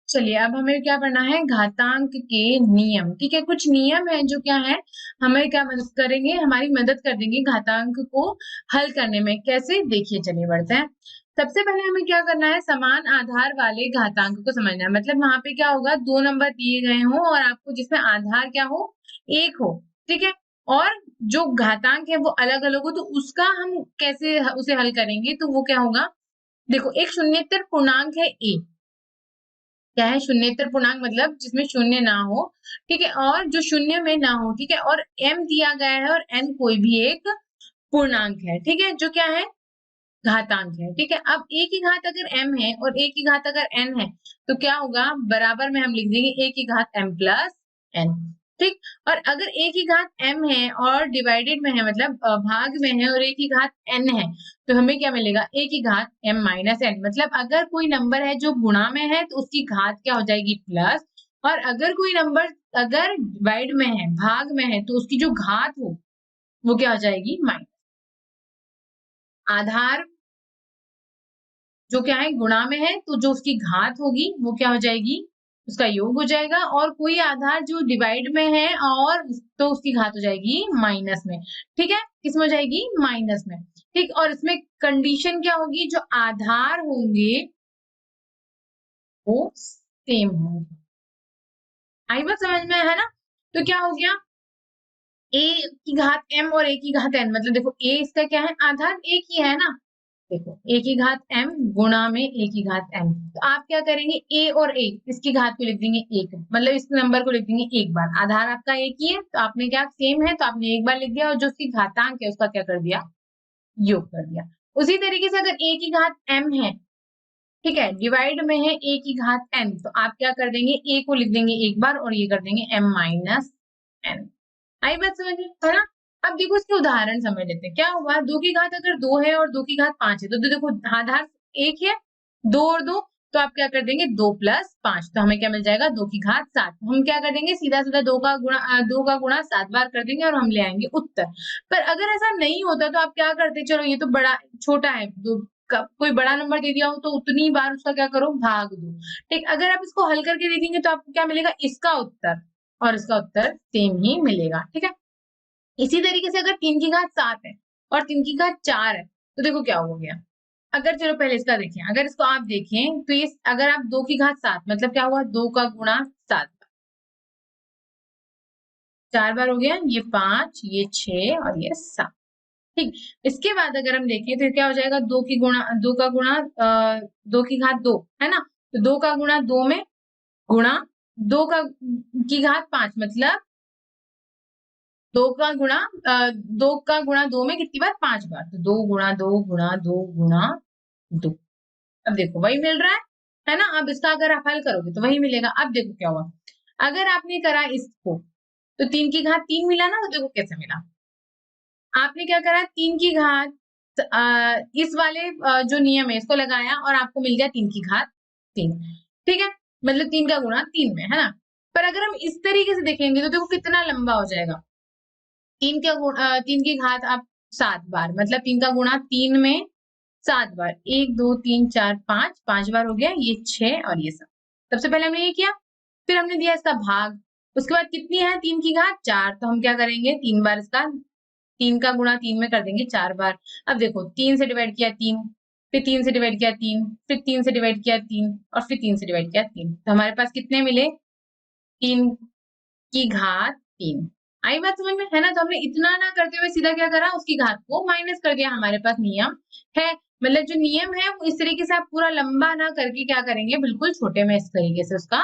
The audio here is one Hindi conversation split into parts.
चलिए अब हमें क्या पढ़ना है, घातांक के नियम। ठीक है, कुछ नियम है जो क्या है, हमें क्या मदद करेंगे, हमारी मदद कर देंगे घातांक को हल करने में। कैसे, देखिए चलिए बढ़ते हैं। सबसे पहले हमें क्या करना है, समान आधार वाले घातांक को समझना है। मतलब वहां पे क्या होगा, दो नंबर दिए गए हों और आपको जिसमें आधार क्या हो, एक हो। ठीक है, और जो घातांक है वो अलग अलग हो, तो उसका हम कैसे उसे हल करेंगे, तो वो क्या होगा, देखो एक शून्येतर पूर्णांक है ए। क्या है, शून्येतर पूर्णांक मतलब जिसमें शून्य ना हो। ठीक है, और जो शून्य में ना हो। ठीक है, और m दिया गया है और n कोई भी एक पूर्णांक है। ठीक है, जो क्या है, घातांक है। ठीक है, अब a की घात अगर m है और a की घात अगर n है, तो क्या होगा, बराबर में हम लिख देंगे a की घात m प्लस n। ठीक, और अगर a की घात m है और डिवाइडेड में है, मतलब भाग में है, और a की घात n है, तो हमें क्या मिलेगा, a की घात m माइनस n। मतलब अगर कोई नंबर है जो गुणा में है, तो उसकी घात क्या हो जाएगी, प्लस। और अगर कोई नंबर अगर डिवाइड में है, भाग में है, तो उसकी जो घात हो वो क्या हो जाएगी, माइनस। आधार जो क्या है, गुणा में है, तो जो उसकी घात होगी वो क्या हो जाएगी, उसका योग हो जाएगा। और कोई आधार जो डिवाइड में है और तो उसकी घात हो जाएगी माइनस में। ठीक है, किसमें हो जाएगी, माइनस में। ठीक, और इसमें कंडीशन क्या होगी, जो आधार होंगे वो सेम होंगे। आई बात समझ में है ना। तो क्या हो गया, a की घात m और a की घात n, मतलब देखो a इसका क्या है, आधार एक ही है ना। देखो a की घात m गुणा में a की घात n, तो आप क्या करेंगे, a और a इसकी घात को लिख देंगे एक, मतलब इस नंबर को लिख देंगे एक बार। आधार आपका एक ही है, तो आपने क्या, सेम है, तो आपने एक बार लिख दिया, और जो उसकी घातांक है उसका क्या कर दिया, योग कर दिया। उसी तरीके से अगर a की घात m है, ठीक है, डिवाइड में है a की घात n, तो आप क्या कर देंगे, a को लिख देंगे एक बार और ये कर देंगे m माइनस n। आई बात समझ में, है ना। अब देखो इसके उदाहरण समझ लेते हैं। क्या हुआ, दो की घात अगर दो है और दो की घात पांच है, तो देखो आधार एक है, दो और दो, तो आप क्या कर देंगे, दो प्लस पांच, तो हमें क्या मिल जाएगा, दो की घात सात। हम क्या कर देंगे, सीधा सीधा दो का गुणा सात बार कर देंगे और हम ले आएंगे उत्तर। पर अगर ऐसा नहीं होता तो आप क्या करते, चलो ये तो बड़ा छोटा है, दो कोई बड़ा नंबर दे दिया हो तो उतनी बार उसका क्या करो, भाग दो। ठीक, अगर आप इसको हल करके देखेंगे तो आपको क्या मिलेगा, इसका उत्तर और इसका उत्तर सेम ही मिलेगा। ठीक है, इसी तरीके से अगर तीन की घात सात है और तीन की घात चार है, तो देखो क्या हो गया। अगर चलो पहले इसका देखें, अगर इसको आप देखें तो ये, अगर आप दो की घात सात, मतलब क्या हुआ, दो का गुणा सात, चार बार हो गया, ये पांच, ये छह और ये सात। ठीक, इसके बाद अगर हम देखें तो क्या हो जाएगा, दो का गुणा दो की घात दो है ना, तो दो का गुणा दो में गुणा दो का की घात पांच, मतलब दो का गुणा दो का गुणा दो में कितनी बार, पांच बार, तो दो गुणा दो गुणा दो गुणा दो। अब देखो वही मिल रहा है ना। अब इसका अगर आप हल करोगे तो वही मिलेगा। अब देखो क्या हुआ, अगर आपने करा इसको, तो तीन की घात तीन मिला ना, तो देखो कैसे मिला। आपने क्या करा, तीन की घात इस वाले जो नियम है इसको लगाया और आपको मिल गया तीन की घात तीन। ठीक है, मतलब तीन का गुणा तीन में, है ना। पर अगर हम इस तरीके से देखेंगे तो देखो कितना लंबा हो जाएगा। तीन की घात आप सात बार, मतलब तीन का गुणा तीन में सात बार, एक दो तीन चार पांच, पांच बार हो गया, ये छह और ये सात। सबसे पहले हमने ये किया, फिर हमने दिया इसका भाग। उसके बाद कितनी है, तीन की घात चार, तो हम क्या करेंगे, तीन बार इसका, तीन का गुणा तीन में कर देंगे चार बार। अब देखो तीन से डिवाइड किया तीन, फिर तीन से डिवाइड किया तीन, फिर तीन से डिवाइड किया तीन, और फिर तीन से डिवाइड किया तीन, तो हमारे पास कितने मिले, तीन की घात तीन। आई बात समझ में, है ना। तो हमने इतना ना करते हुए सीधा क्या करा, उसकी घात को माइनस कर दिया। हमारे पास नियम है, मतलब जो नियम है वो इस तरीके से आप पूरा लंबा ना करके क्या करेंगे, बिल्कुल छोटे में इस तरीके से उसका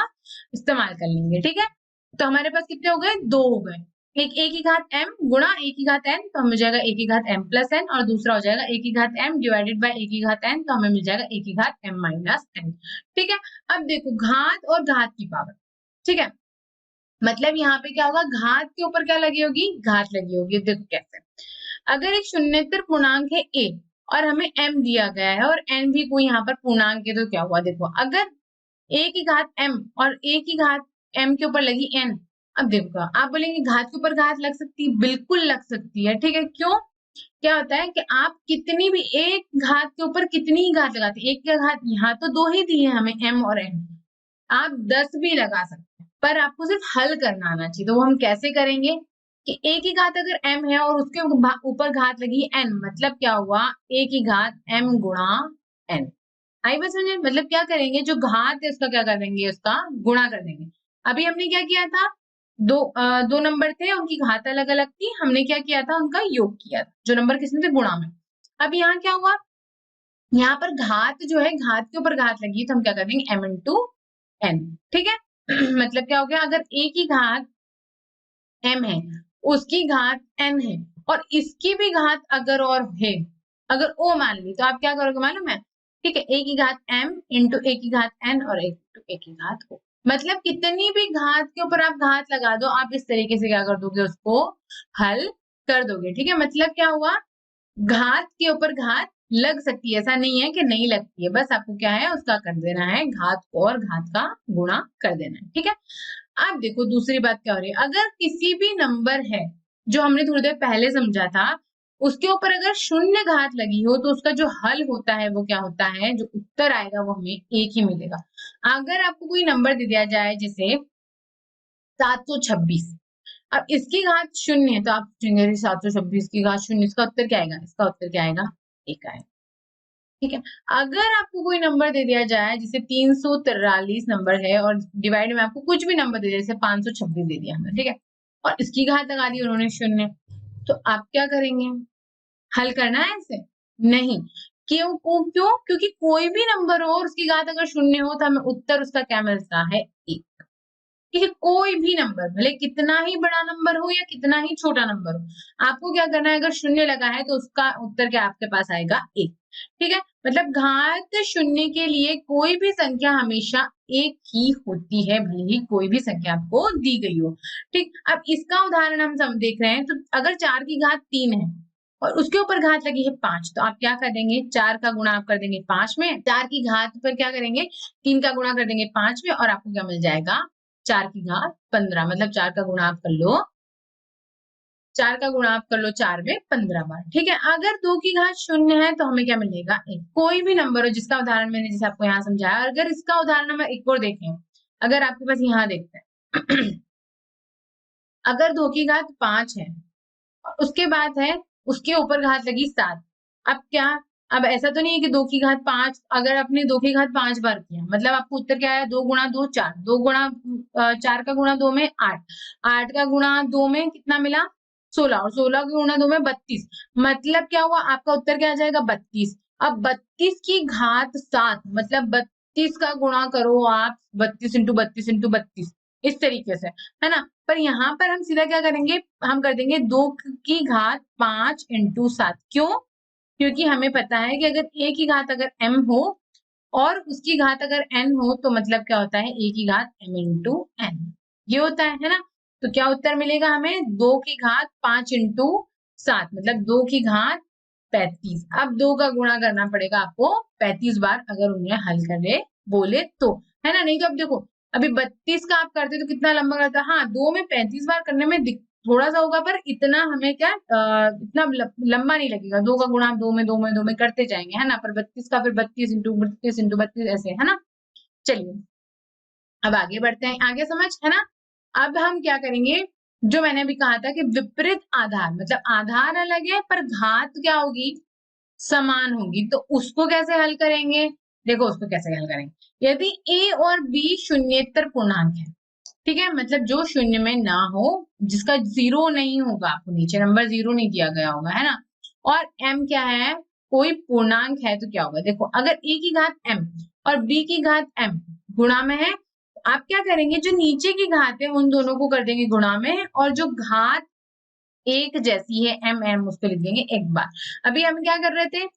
इस्तेमाल कर लेंगे। ठीक है, तो हमारे पास कितने हो गए, दो हो गए। एक ए की घात m गुणा ए की घात n, तो हमें हो जाएगा ए की घात m प्लस n, और दूसरा हो जाएगा ए की घात m डिवाइडेड बाय ए की घात n, तो हमें मिल जाएगा ए की घात m माइनस n। ठीक है, अब देखो घात और घात की पावर। ठीक है, मतलब यहाँ पे क्या होगा, घात के ऊपर क्या लगी होगी, घात लगी होगी। देखो कैसे, अगर एक शून्येतर पूर्णांक है a और हमें m दिया गया है और n भी कोई यहाँ पर पूर्णांक है, तो क्या हुआ, देखो अगर a की घात m और a की घात m के ऊपर लगी n। अब देखो आप बोलेंगे घात के ऊपर घात लग सकती है, बिल्कुल लग सकती है। ठीक है, क्यों, क्या होता है कि आप कितनी भी एक घात के ऊपर कितनी ही घात लगाते हैं, एक की घात, यहाँ तो दो ही दी है हमें m और n, आप 10 भी लगा सकते हैं, पर आपको सिर्फ हल करना आना चाहिए। तो वो हम कैसे करेंगे कि a की घात अगर m है और उसके ऊपर घात लगी n, मतलब क्या हुआ, a की घात m गुणा n। आई बात समझे? मतलब क्या करेंगे, जो घात है उसका क्या कर देंगे, उसका गुणा कर देंगे। अभी हमने क्या किया था, दो नंबर थे, उनकी घात अलग अलग थी, हमने क्या किया था, उनका योग किया था, जो नंबर किसमें थे, गुणा में। अब यहाँ क्या हुआ, यहाँ पर घात जो है, घात के ऊपर घात लगी, तो हम क्या कर देंगे, m इंटू n। ठीक है। मतलब क्या हो गया, अगर a की घात m है, उसकी घात n है, और इसकी भी घात अगर और है, अगर o मान ली, तो आप क्या करोगे मालूम है, ठीक है, a की घात m इंटू a की घात n और इंटू a की घात o। मतलब कितनी भी घात के ऊपर आप घात लगा दो, आप इस तरीके से क्या कर दोगे, उसको हल कर दोगे। ठीक है, मतलब क्या हुआ, घात के ऊपर घात लग सकती है, ऐसा नहीं है कि नहीं लगती है, बस आपको क्या है, उसका कर देना है, घात को और घात का गुणा कर देना है। ठीक है। अब देखो दूसरी बात क्या हो रही है, अगर किसी भी नंबर है, जो हमने थोड़ी देर पहले समझा था, उसके ऊपर अगर शून्य घात लगी हो, तो उसका जो हल होता है वो क्या होता है, जो उत्तर आएगा वो हमें एक ही मिलेगा। अगर आपको कोई नंबर दे दिया जाए, जैसे 726, अब इसकी घात शून्य है, तो आप पूछेंगे 726 की घात शून्य, इसका उत्तर क्या आएगा, इसका उत्तर क्या आएगा, एक आएगा। ठीक है। अगर आपको कोई नंबर दे दिया जाए, जैसे 343 नंबर है, और डिवाइड में आपको कुछ भी नंबर दे दिया, जैसे 526 दे दिया हमें, ठीक है, और इसकी घात लगा दी उन्होंने शून्य, तो आप क्या करेंगे, हल करना है इसे, नहीं, क्यों, क्योंकि कोई भी नंबर हो और उसकी घात अगर शून्य हो, तो हमें उत्तर उसका क्या मिलता है, एक। ठीक है, कोई भी नंबर, भले कितना ही बड़ा नंबर हो या कितना ही छोटा नंबर हो, आपको क्या करना है, अगर शून्य लगा है तो उसका उत्तर क्या आपके पास आएगा, एक। ठीक है, मतलब घात शून्य के लिए कोई भी संख्या हमेशा एक ही होती है, भले ही कोई भी संख्या आपको दी गई हो। ठीक, अब इसका उदाहरण हम देख रहे हैं, तो अगर 4 की घात 3 है और उसके ऊपर घात लगी है 5, तो आप क्या कर देंगे, 4 का गुणा आप कर देंगे 5 में, 4 की घात पर क्या करेंगे, 3 का गुणा कर देंगे 5 में, और आपको क्या मिल जाएगा, 4 की घात 15। मतलब 4 का गुणा आप कर लो, 4 का गुणा आप कर लो 4 में 15 बार। ठीक है, अगर 2 की घात शून्य है, तो हमें क्या मिलेगा, एक। कोई भी नंबर हो जिसका उदाहरण मैंने जैसे आपको यहाँ समझाया, अगर इसका उदाहरण हम एक और देखें, अगर आपके पास यहाँ देखते हैं, अगर 2 की घात 5 है, उसके बाद है, उसके ऊपर घात लगी 7, अब क्या, अब ऐसा तो नहीं है कि 2 की घात 5, अगर आपने 2 की घात 5 बार किया, मतलब आपको उत्तर क्या आया, 2 गुणा 2 4, 2 गुणा 4 का गुणा 2 में 8, 8 का गुणा 2 में कितना मिला, 16, और 16 का गुणा 2 में 32। मतलब क्या हुआ, आपका उत्तर क्या आ जाएगा, 32। अब 32 की घात 7, मतलब 32 का गुणा करो आप, 32 इंटू 32 इंटू 32, इस तरीके से, है ना। पर यहाँ पर हम सीधा क्या करेंगे, हम कर देंगे 2 की घात 5 इंटू 7। क्यों, क्योंकि हमें पता है कि अगर a की घात अगर m हो और उसकी घात अगर n हो, तो मतलब क्या होता है, a की घात m इंटू n, ये होता है ना। तो क्या उत्तर मिलेगा हमें, 2 की घात 5 इंटू 7, मतलब 2 की घात 35। अब 2 का गुणा करना पड़ेगा आपको 35 बार, अगर उन्हें हल करे बोले तो, है ना। नहीं तो अब देखो, अभी 32 का आप करते तो कितना लंबा करता, हाँ 2 में 35 बार करने में थोड़ा सा होगा, पर इतना हमें क्या इतना लंबा नहीं लगेगा, 2 का गुणा आप 2 में करते जाएंगे, है ना। पर 32 का फिर 32 इंटू 32 ऐसे, है ना। चलिए अब आगे बढ़ते हैं, आगे समझ, है ना। अब हम क्या करेंगे, जो मैंने अभी कहा था कि विपरीत आधार, मतलब आधार अलग है पर घात क्या होगी, समान होगी, तो उसको कैसे हल करेंगे, देखो उसको कैसे हल करेंगे, यदि a और b शून्येतर पूर्णांक है, ठीक है, मतलब जो शून्य में ना हो, जिसका जीरो नहीं होगा, आपको नीचे नंबर जीरो नहीं दिया गया होगा, है ना, और m क्या है, कोई पूर्णांक है, तो क्या होगा, देखो अगर a की घात m और b की घात m गुणा में है, तो आप क्या करेंगे, जो नीचे की घात है उन दोनों को कर देंगे गुणा में, और जो घात एक जैसी है m m उसको लिख देंगे एक बार। अभी हम क्या कर रहे थे,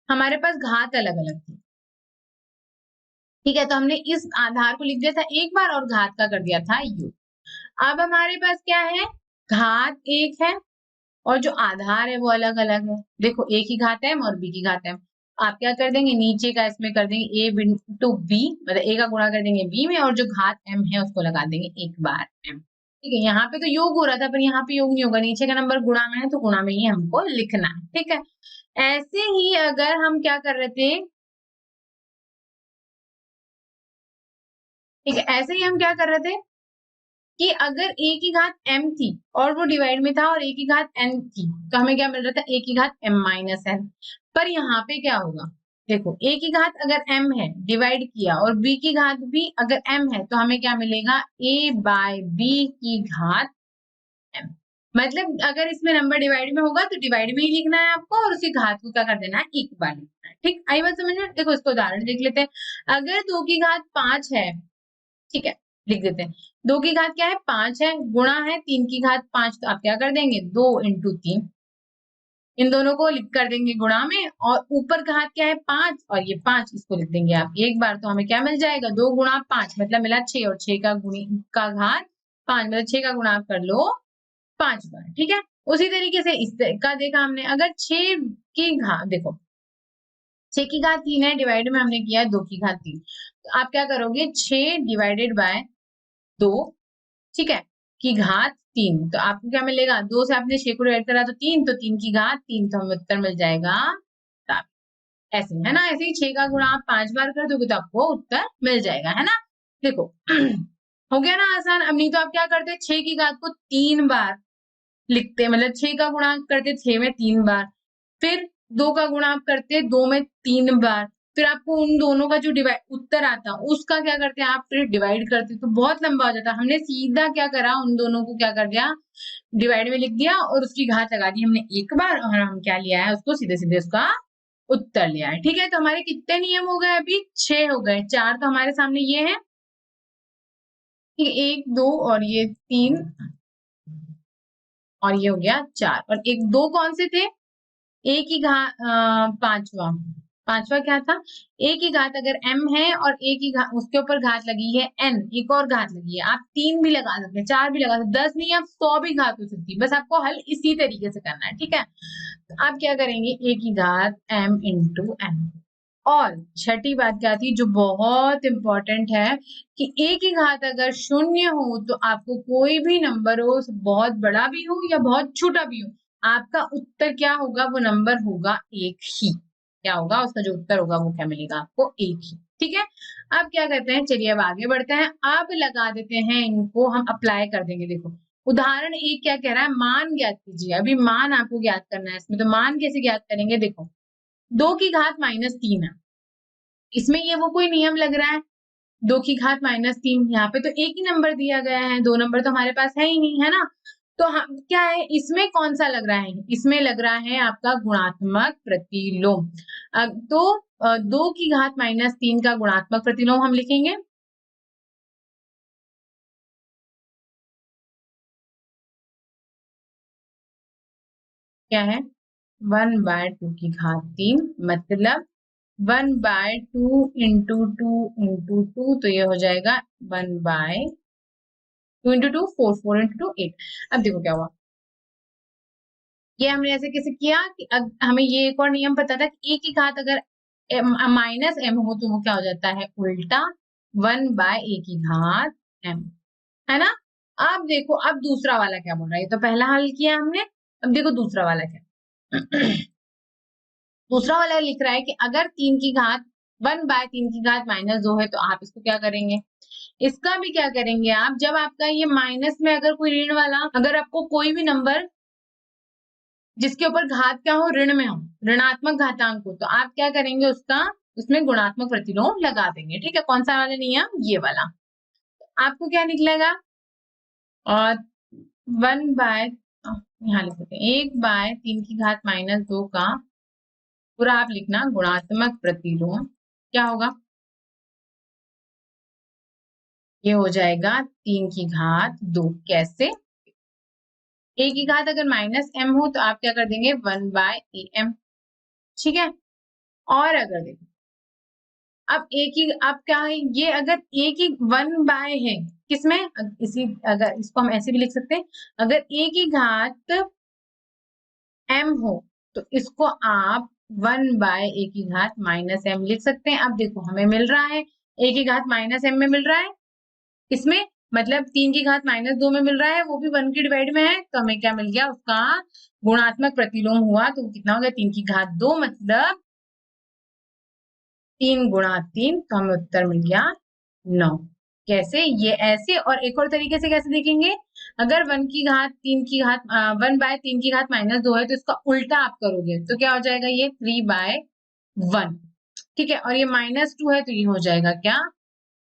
हमारे पास घात अलग अलग थी, ठीक है, तो हमने इस आधार को लिख दिया था एक बार और घात का कर दिया था योग। अब हमारे पास क्या है, घात एक है और जो आधार है वो अलग अलग है। देखो a की घात m और b की घात m, आप क्या कर देंगे, नीचे का इसमें कर देंगे a इंटू b, मतलब a का गुणा कर देंगे b में, और जो घात m है उसको लगा देंगे एक बार m। ठीक है, यहाँ पे तो योग हो रहा था, पर यहाँ पे योग नहीं होगा, नीचे का नंबर गुणा में है तो गुणा में ही हमको लिखना है। ठीक है, ऐसे ही अगर हम क्या कर रहे थे, ठीक है, ऐसे ही हम क्या कर रहे थे कि अगर a की घात m थी और वो डिवाइड में था और a की घात n थी तो हमें क्या मिल रहा था a की घात m माइनस n। पर यहाँ पे क्या होगा, देखो a की घात अगर m है डिवाइड किया और b की घात भी अगर m है तो हमें क्या मिलेगा a बाय b की घात m। मतलब अगर इसमें नंबर डिवाइड में होगा तो डिवाइड में ही लिखना है आपको और उसकी घात को क्या कर देना है एक बार लिखना है। ठीक, आई बात समझ में? देखो इसको उदाहरण देख लेते हैं। अगर 2 की घात 5 है, ठीक है, लिख देते हैं। 2 की घात क्या है 5 है, गुणा है 3 की घात 5, तो आप क्या कर देंगे 2 इंटू 3, इन दोनों को लिख कर देंगे गुणा में, और ऊपर घात क्या है 5 और ये 5 इसको लिख देंगे आप एक बार, तो हमें क्या मिल जाएगा 2 गुणा 5 मतलब मिला 6 और 6 का गुणी का घात 5 मतलब 6 का गुणा आप कर लो 5 बार। ठीक है, उसी तरीके से इस का देखा हमने, अगर 6 की घात देखो 6 की घात 3 है, डिवाइड में हमने किया 2 की घात 3, तो आप क्या करोगे 6 डिवाइडेड बाय 2, ठीक है, की घात 3, तो आपको क्या मिलेगा 2 से आपने 6 को डिवाइड करा तो 3, तो 3 की घात 3, तो हमें उत्तर मिल जाएगा 7। ऐसे है ना, ऐसे ही 6 का गुणा आप 5 बार कर दोगे तो आपको उत्तर मिल जाएगा, है ना। देखो हो गया ना आसान। अब नहीं तो आप क्या करते 6 की घात को 3 बार लिखते, मतलब 6 का गुणा करते 6 में 3 बार, फिर 2 का गुणा आप करते 2 में 3 बार, फिर आपको उन दोनों का जो डिवाइड उत्तर आता उसका क्या करते हैं आप फिर डिवाइड करते, तो बहुत लंबा हो जाता। हमने सीधा क्या करा उन दोनों को क्या कर दिया डिवाइड में लिख दिया और उसकी घात लगा दी हमने एक बार, और हम क्या लिया है उसको सीधे सीधे उसका उत्तर लिया है। ठीक है, तो हमारे कितने नियम हो गए अभी 6 हो गए, 4 तो हमारे सामने ये है, ठीक है, 1 2 और ये 3 और ये हो गया 4, और एक 2 कौन से थे, ए की घात पांचवा, पांचवा क्या था ए की घात अगर m है और ए की घात उसके ऊपर घात लगी है n, एक और घात लगी है, आप 3 भी लगा सकते हैं 4 भी लगा सकते हैं 10 नहीं आप 100 भी घात हो सकती है, बस आपको हल इसी तरीके से करना है। ठीक है, तो आप क्या करेंगे ए की घात m इंटू n। और छठी बात क्या थी जो बहुत इंपॉर्टेंट है कि ए की घात अगर शून्य हो तो आपको कोई भी नंबर हो बहुत बड़ा भी हो या बहुत छोटा भी हो, आपका उत्तर क्या होगा वो नंबर होगा एक ही, क्या होगा उसका जो उत्तर होगा वो क्या मिलेगा आपको एक ही। ठीक है, अब क्या करते हैं चलिए अब आगे बढ़ते हैं, अब लगा देते हैं इनको हम अप्लाई कर देंगे। देखो उदाहरण एक क्या कह रहा है मान ज्ञात कीजिए, अभी मान आपको ज्ञात करना है इसमें, तो मान कैसे ज्ञात करेंगे, देखो 2 की घात -3 है, इसमें ये वो कोई नियम लग रहा है 2 की घात -3, यहाँ पे तो एक ही नंबर दिया गया है, 2 नंबर तो हमारे पास है ही नहीं, है ना। तो हम क्या है इसमें कौन सा लग रहा है, इसमें लग रहा है आपका गुणात्मक प्रतिलोम। तो 2 की घात -3 का गुणात्मक प्रतिलोम हम लिखेंगे, क्या है 1/2 की घात 3 मतलब 1/2 इंटू 2 इंटू 2, तो ये हो जाएगा 1/2 इंटू 2 4 4 इंटू 2 8। अब देखो क्या हुआ, ये हमने ऐसे कैसे किया कि हमें ये एक और नियम पता था कि ए की घात अगर -m हो तो वो क्या हो जाता है उल्टा 1/a की घात m, है ना। अब देखो अब दूसरा वाला क्या बोल रहा है, ये तो पहला हल किया हमने, अब देखो दूसरा वाला क्या दूसरा वाला लिख रहा है कि अगर 3 की घात 1/3 की घात -2 है तो आप इसको क्या करेंगे, इसका भी क्या करेंगे आप, जब आपका ये माइनस में अगर कोई ऋण वाला, अगर आपको कोई भी नंबर जिसके ऊपर घात क्या हो ऋण में हो, ऋणात्मक घातांक हो, तो आप क्या करेंगे उसका उसमें गुणात्मक प्रतिलोम लगा देंगे। ठीक है, कौन सा वाला नियम, ये वाला। आपको क्या निकलेगा और 1/, यहाँ लिख सकते हैं 1/3 की घात -2 का पूरा आप लिखना गुणात्मक प्रतिलोम क्या होगा, ये हो जाएगा 3 की घात 2। कैसे, ए की घात अगर -m हो तो आप क्या कर देंगे 1/am, ठीक है। और अगर देखो अब ए की अब क्या है, ये अगर ए की 1/, है किसमें, इसी अगर इसको हम ऐसे भी लिख सकते हैं, अगर ए की घात m हो तो इसको आप 1/a की घात -m लिख सकते हैं। अब देखो हमें मिल रहा है a की घात -m में मिल रहा है, इसमें मतलब 3 की घात -2 में मिल रहा है, वो भी 1 की डिवाइड में है, तो हमें क्या मिल गया उसका गुणात्मक प्रतिलोम हुआ, तो कितना हो गया 3 की घात 2 मतलब 3 गुणा 3, तो हमें उत्तर मिल गया 9। कैसे? ये ऐसे, और एक और तरीके से कैसे देखेंगे, अगर 1/3 है तो इसका उल्टा आप करोगे तो क्या हो जाएगा, ये 3/1। ठीक है, और ये -2 है तो ये हो जाएगा क्या,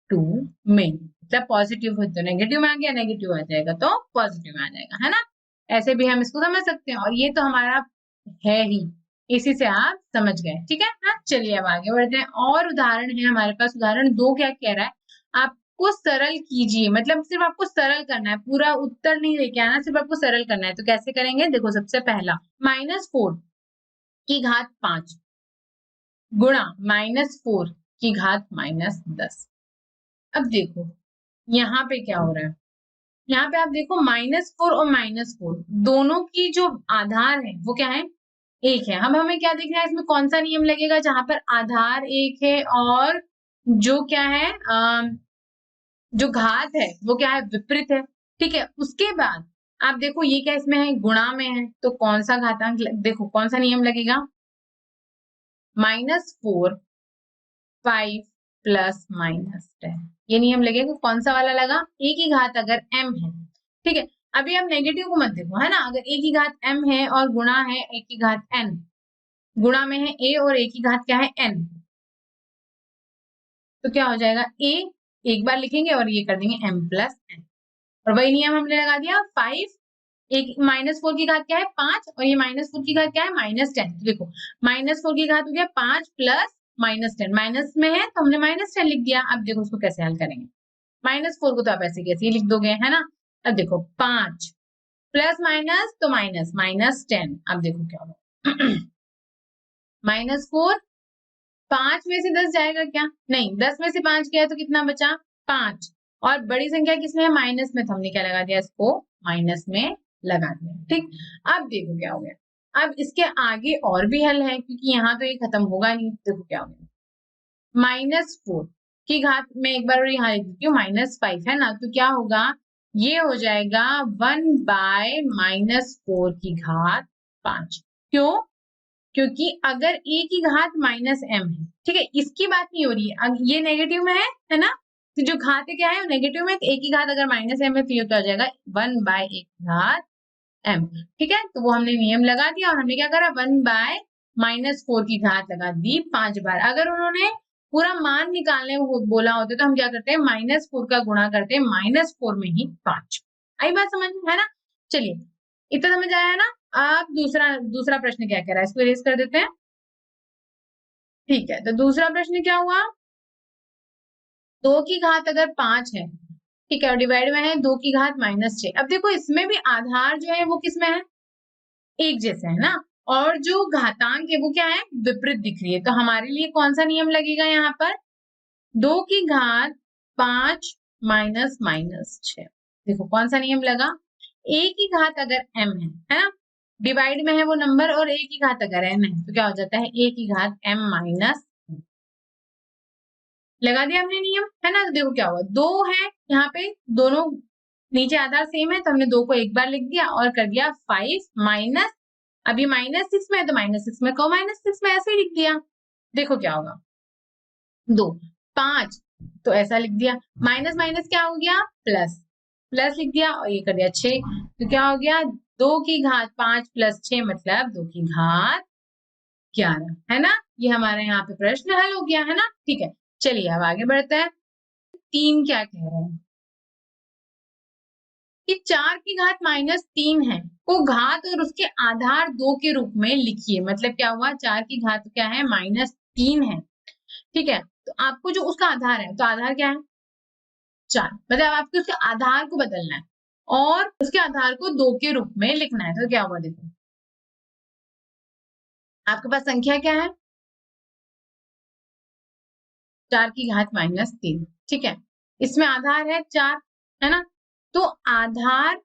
2 में। मतलब पॉजिटिव हो तो नेगेटिव में आ गया, नेगेटिव आ जाएगा तो पॉजिटिव में आ जाएगा, है ना। ऐसे भी हम इसको समझ सकते हैं, और ये तो हमारा है ही, इसी से आप समझ गए। ठीक है, हाँ चलिए अब आगे बढ़ते हैं। और उदाहरण है हमारे पास, उदाहरण 2 क्या कह रहा है, आपको सरल कीजिए, मतलब सिर्फ आपको सरल करना है, पूरा उत्तर नहीं लेके आना, सिर्फ आपको सरल करना है। तो कैसे करेंगे, देखो सबसे पहला, -4 की घात 5 गुणा -4 की घात -10। अब देखो यहाँ पे क्या हो रहा है, यहाँ पे आप देखो -4 और -4 दोनों की जो आधार है वो क्या है, एक है। हम हमें क्या देखना है, इसमें कौन सा नियम लगेगा, जहां पर आधार एक है और जो क्या है जो घात है वो क्या है, विपरीत है। ठीक है, उसके बाद आप देखो ये क्या इसमें है, गुणा में है, तो कौन सा घातांक देखो कौन सा नियम लगेगा, -4 5 प्लस -10, ये नियम लगेगा। कौन सा वाला लगा, ए की घात अगर m है, ठीक है। अभी आप नेगेटिव को मत देखो, है ना, अगर ए की घात m है और गुणा है ए की घात n, गुणा में है a और a की घात क्या है n, तो क्या हो जाएगा, a एक बार लिखेंगे और ये कर देंगे m प्लस n, और वही नियम हमने लगा दिया 5, एक -4 की घात क्या है 5, और ये -4 की घात क्या है -10। तो देखो -4 की घात हो गया 5 प्लस -10, माइनस में है तो हमने -10 लिख दिया। अब देखो उसको कैसे हल करेंगे, -4 को तो आप ऐसे कैसे ही लिख दोगे, है ना। अब देखो 5 प्लस माइनस तो माइनस -10, अब देखो क्या होगा -4, 5 में से 10 जाएगा क्या, नहीं, 10 में से 5 गया तो कितना बचा, 5, और बड़ी संख्या किसमें है, माइनस में, तो हमने क्या लगा दिया, इसको माइनस में लगा दिया। ठीक, अब देखो क्या हो गया, अब इसके आगे और भी हल है, क्योंकि यहाँ तो ये खत्म होगा नहीं। देखो क्या हो गया, -4 की घात में एक बार और यहाँ लिख देती हूँ, -5 है ना, तो क्या होगा, ये हो जाएगा 1/-4 की घात 5। क्यों, क्योंकि अगर a की घात -m है, ठीक है, इसकी बात नहीं हो रही है, ये नेगेटिव में है ना, तो जो घात है क्या है, नेगेटिव में, तो a की घात अगर -m है तो ये क्या हो जाएगा, 1/1 m। ठीक है, तो वो हमने नियम लगा दिया, और हमने क्या करा, 1/-4 की घात लगा दी 5 बार। अगर उन्होंने पूरा मान निकालने बोला होता तो हम क्या करते हैं, -4 का गुणा करते हैं -4 में ही 5। आई बात समझ में, है ना। चलिए इतना समझ आया ना। अब दूसरा दूसरा प्रश्न क्या कह रहा है, इसको इरेज कर देते हैं। ठीक है, तो दूसरा प्रश्न क्या हुआ, 2 की घात अगर 5 है, ठीक है, और डिवाइड में है 2 की घात -6। अब देखो इसमें भी आधार जो है वो किसमें है, एक जैसा है ना, और जो घातांक है वो क्या है, विपरीत दिख रही है। तो हमारे लिए कौन सा नियम लगेगा यहाँ पर, 2 की घात 5 माइनस -6। देखो कौन सा नियम लगा, a की घात अगर m है ना, डिवाइड में है वो नंबर, और a की घात अगर n है तो क्या हो जाता है, a की घात m माइनस, लगा दिया हमने नियम, है ना। तो देखो क्या हुआ, 2 है यहाँ पे, दोनों नीचे आधार सेम है, तो हमने 2 को एक बार लिख दिया और कर दिया 5 माइनस, अभी -6 में है तो -6 में को -6 में ऐसे ही लिख दिया। देखो क्या होगा, 2 5 तो ऐसा लिख दिया, माइनस माइनस क्या हो गया, प्लस, प्लस लिख दिया, और ये कर दिया 6, तो क्या हो गया, 2 की घात 5 प्लस 6 मतलब 2 की घात 11, है ना। ये हमारे यहाँ पे प्रश्न हल हो गया, है ना। ठीक है, चलिए अब आगे बढ़ते हैं। 3 क्या कह रहे हैं कि 4 की घात -3 है, को घात और उसके आधार 2 के रूप में लिखिए। मतलब क्या हुआ, 4 की घात क्या है, -3 है, ठीक है, तो आपको जो उसका आधार है, तो आधार क्या है 4, मतलब आपको उसके आधार को बदलना है और उसके आधार को 2 के रूप में लिखना है। तो क्या हुआ, देखो आपके पास संख्या क्या है, 4 की घात -3, ठीक है, इसमें आधार है 4, है ना। तो आधार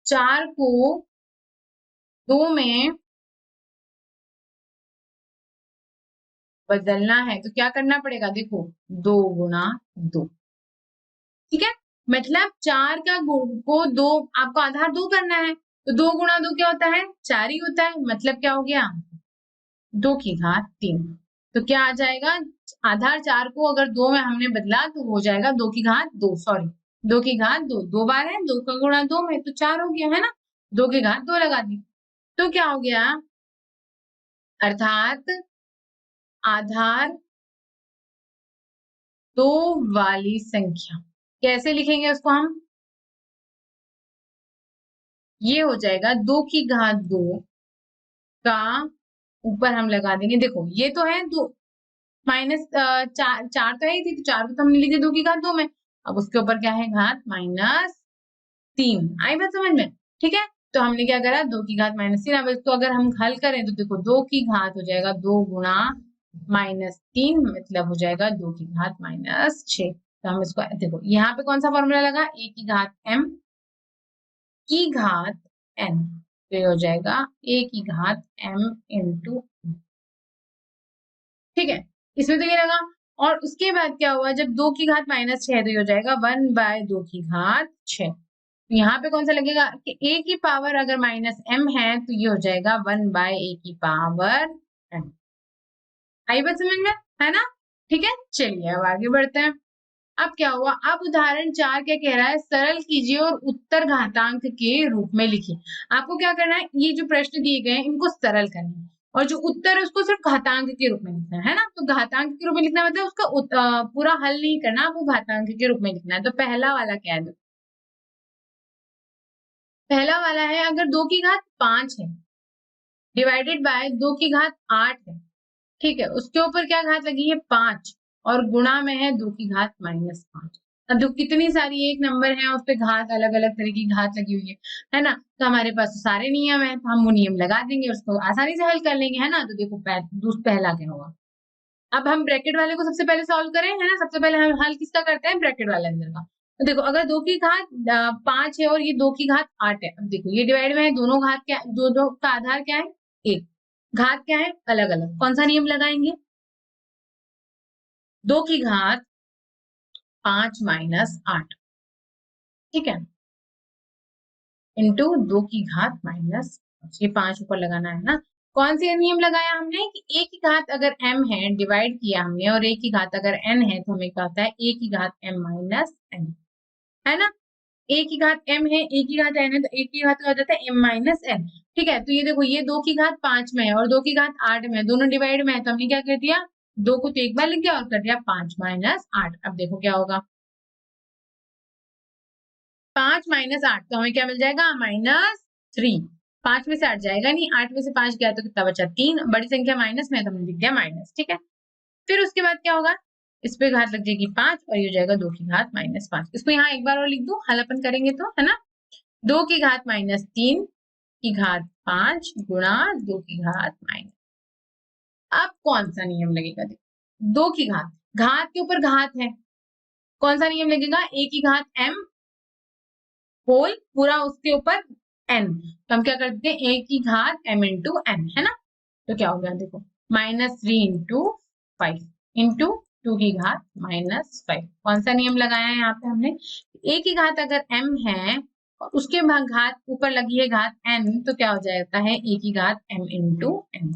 4 को 2 में बदलना है तो क्या करना पड़ेगा, देखो 2 गुणा 2, ठीक है, मतलब 4 का गुण को 2, आपको आधार 2 करना है, तो 2 गुणा 2 क्या होता है, 4 ही होता है, मतलब क्या हो गया 2 की घात 3। तो क्या आ जाएगा, आधार 4 को अगर 2 में हमने बदला तो हो जाएगा 2 की घात 2, सॉरी 2 की घात 2, 2 बार है, 2 का गुणा 2 में तो 4 हो गया है ना, 2 की घात 2 लगा दी। तो क्या हो गया, अर्थात आधार 2 वाली संख्या, कैसे लिखेंगे उसको हम, ये हो जाएगा 2 की घात 2 का ऊपर हम लगा देंगे, देखो ये तो है 2 माइनस 4, 4 तो है ही थी, तो 4 को तो हमने लिखे 2 की घात 2 में, अब उसके ऊपर क्या है घात -3, आई बात समझ में, ठीक है। तो हमने क्या करा, 2 की घात -3, अब इसको अगर हम हल करें तो देखो 2 की घात हो जाएगा 2 गुणा -3, मतलब हो जाएगा 2 की घात -6। तो हम इसको देखो यहाँ पे कौन सा फॉर्मूला लगा, a की घात m की घात n, तो ये हो जाएगा a की घात m इंटू, ठीक है, इसमें तो ये लगा। और उसके बाद क्या हुआ, जब 2 की घात -6 है तो ये हो जाएगा 1/2 की घात 6। यहाँ पे कौन सा लगेगा कि a की पावर अगर -m है तो ये हो जाएगा 1/a की पावर m, आई बात समझ में, है ना, ठीक है। चलिए अब आगे बढ़ते हैं। अब क्या हुआ, अब उदाहरण 4 क्या कह रहा है, सरल कीजिए और उत्तर घातांक के रूप में लिखिए। आपको क्या करना है, ये जो प्रश्न दिए गए हैं इनको सरल करना है और जो उत्तर है उसको सिर्फ घातांक के रूप में लिखना है ना। तो घातांक के रूप में लिखना मतलब उसका पूरा हल नहीं करना, आपको घातांक के रूप में लिखना है। तो पहला वाला क्या है, पहला वाला है अगर 2 की घात 5 है डिवाइडेड बाय 2 की घात 8 है, ठीक है, उसके ऊपर क्या घात लगी है 5 और गुणा में है 2 की घात -5। अब जो कितनी सारी एक नंबर है उस पे घात अलग अलग तरह की घात लगी हुई है ना, तो हमारे पास तो सारे नियम है, तो हम वो नियम लगा देंगे, उसको आसानी से हल कर लेंगे, है ना। तो देखो पहला क्या होगा, अब हम ब्रैकेट वाले को सबसे पहले सॉल्व करें, है ना, सबसे पहले हम हल किसका करते हैं, ब्रैकेट वाले अंदर का। तो देखो अगर 2 की घात 5 है और ये 2 की घात 8 है, अब देखो ये डिवाइड में है, दोनों घात क्या, दो दो का आधार क्या है, एक, घात क्या है अलग अलग, कौन सा नियम लगाएंगे, 2 की घात 5 -8, ठीक है, इंटू 2 की घात माइनस, ये 5 ऊपर लगाना है ना। कौन से नियम लगाया हमने कि a की घात अगर m है, डिवाइड किया हमने, और a की घात अगर n है तो हमें क्या होता है a की घात m -n, है ना। a की घात m है, a की घात n है, तो a की घात क्या हो जाता है m -n, ठीक है। तो ये देखो ये 2 की घात 5 में है और 2 की घात 8 में है, दोनों डिवाइड में है, तो हमने क्या कर दिया, 2 को तो एक बार लिख दिया और कर दिया 5 -8। अब देखो क्या होगा, 5 -8 तो हमें क्या मिल जाएगा -3, 5 में से 8 जाएगा नहीं, 8 में से 5 गया तो कितना बचा 3, बड़ी संख्या माइनस में है तो हमने लिख दिया माइनस, ठीक है। फिर उसके बाद क्या होगा, इस पे घात लग जाएगी 5 और ये हो जाएगा 2 की घात -5, इसको यहाँ एक बार और लिख दो, हल अपन करेंगे तो, है ना, 2 की घात -3 की घात 5 गुणा 2 की घात माइनस। अब कौन सा नियम लगेगा, देखो 2 की घात, घात के ऊपर घात है, कौन सा नियम लगेगा, a की घात m होल पूरा उसके ऊपर n, तो हम क्या करते हैं a की घात m इंटू n, है ना। तो क्या हो गया देखो -3 इंटू 5 इंटू 2 की घात -5, कौन सा नियम लगाया है यहाँ पे हमने, a की घात अगर m है और उसके घात ऊपर लगी है घात n, तो क्या हो जाता है a की घात m इंटू n,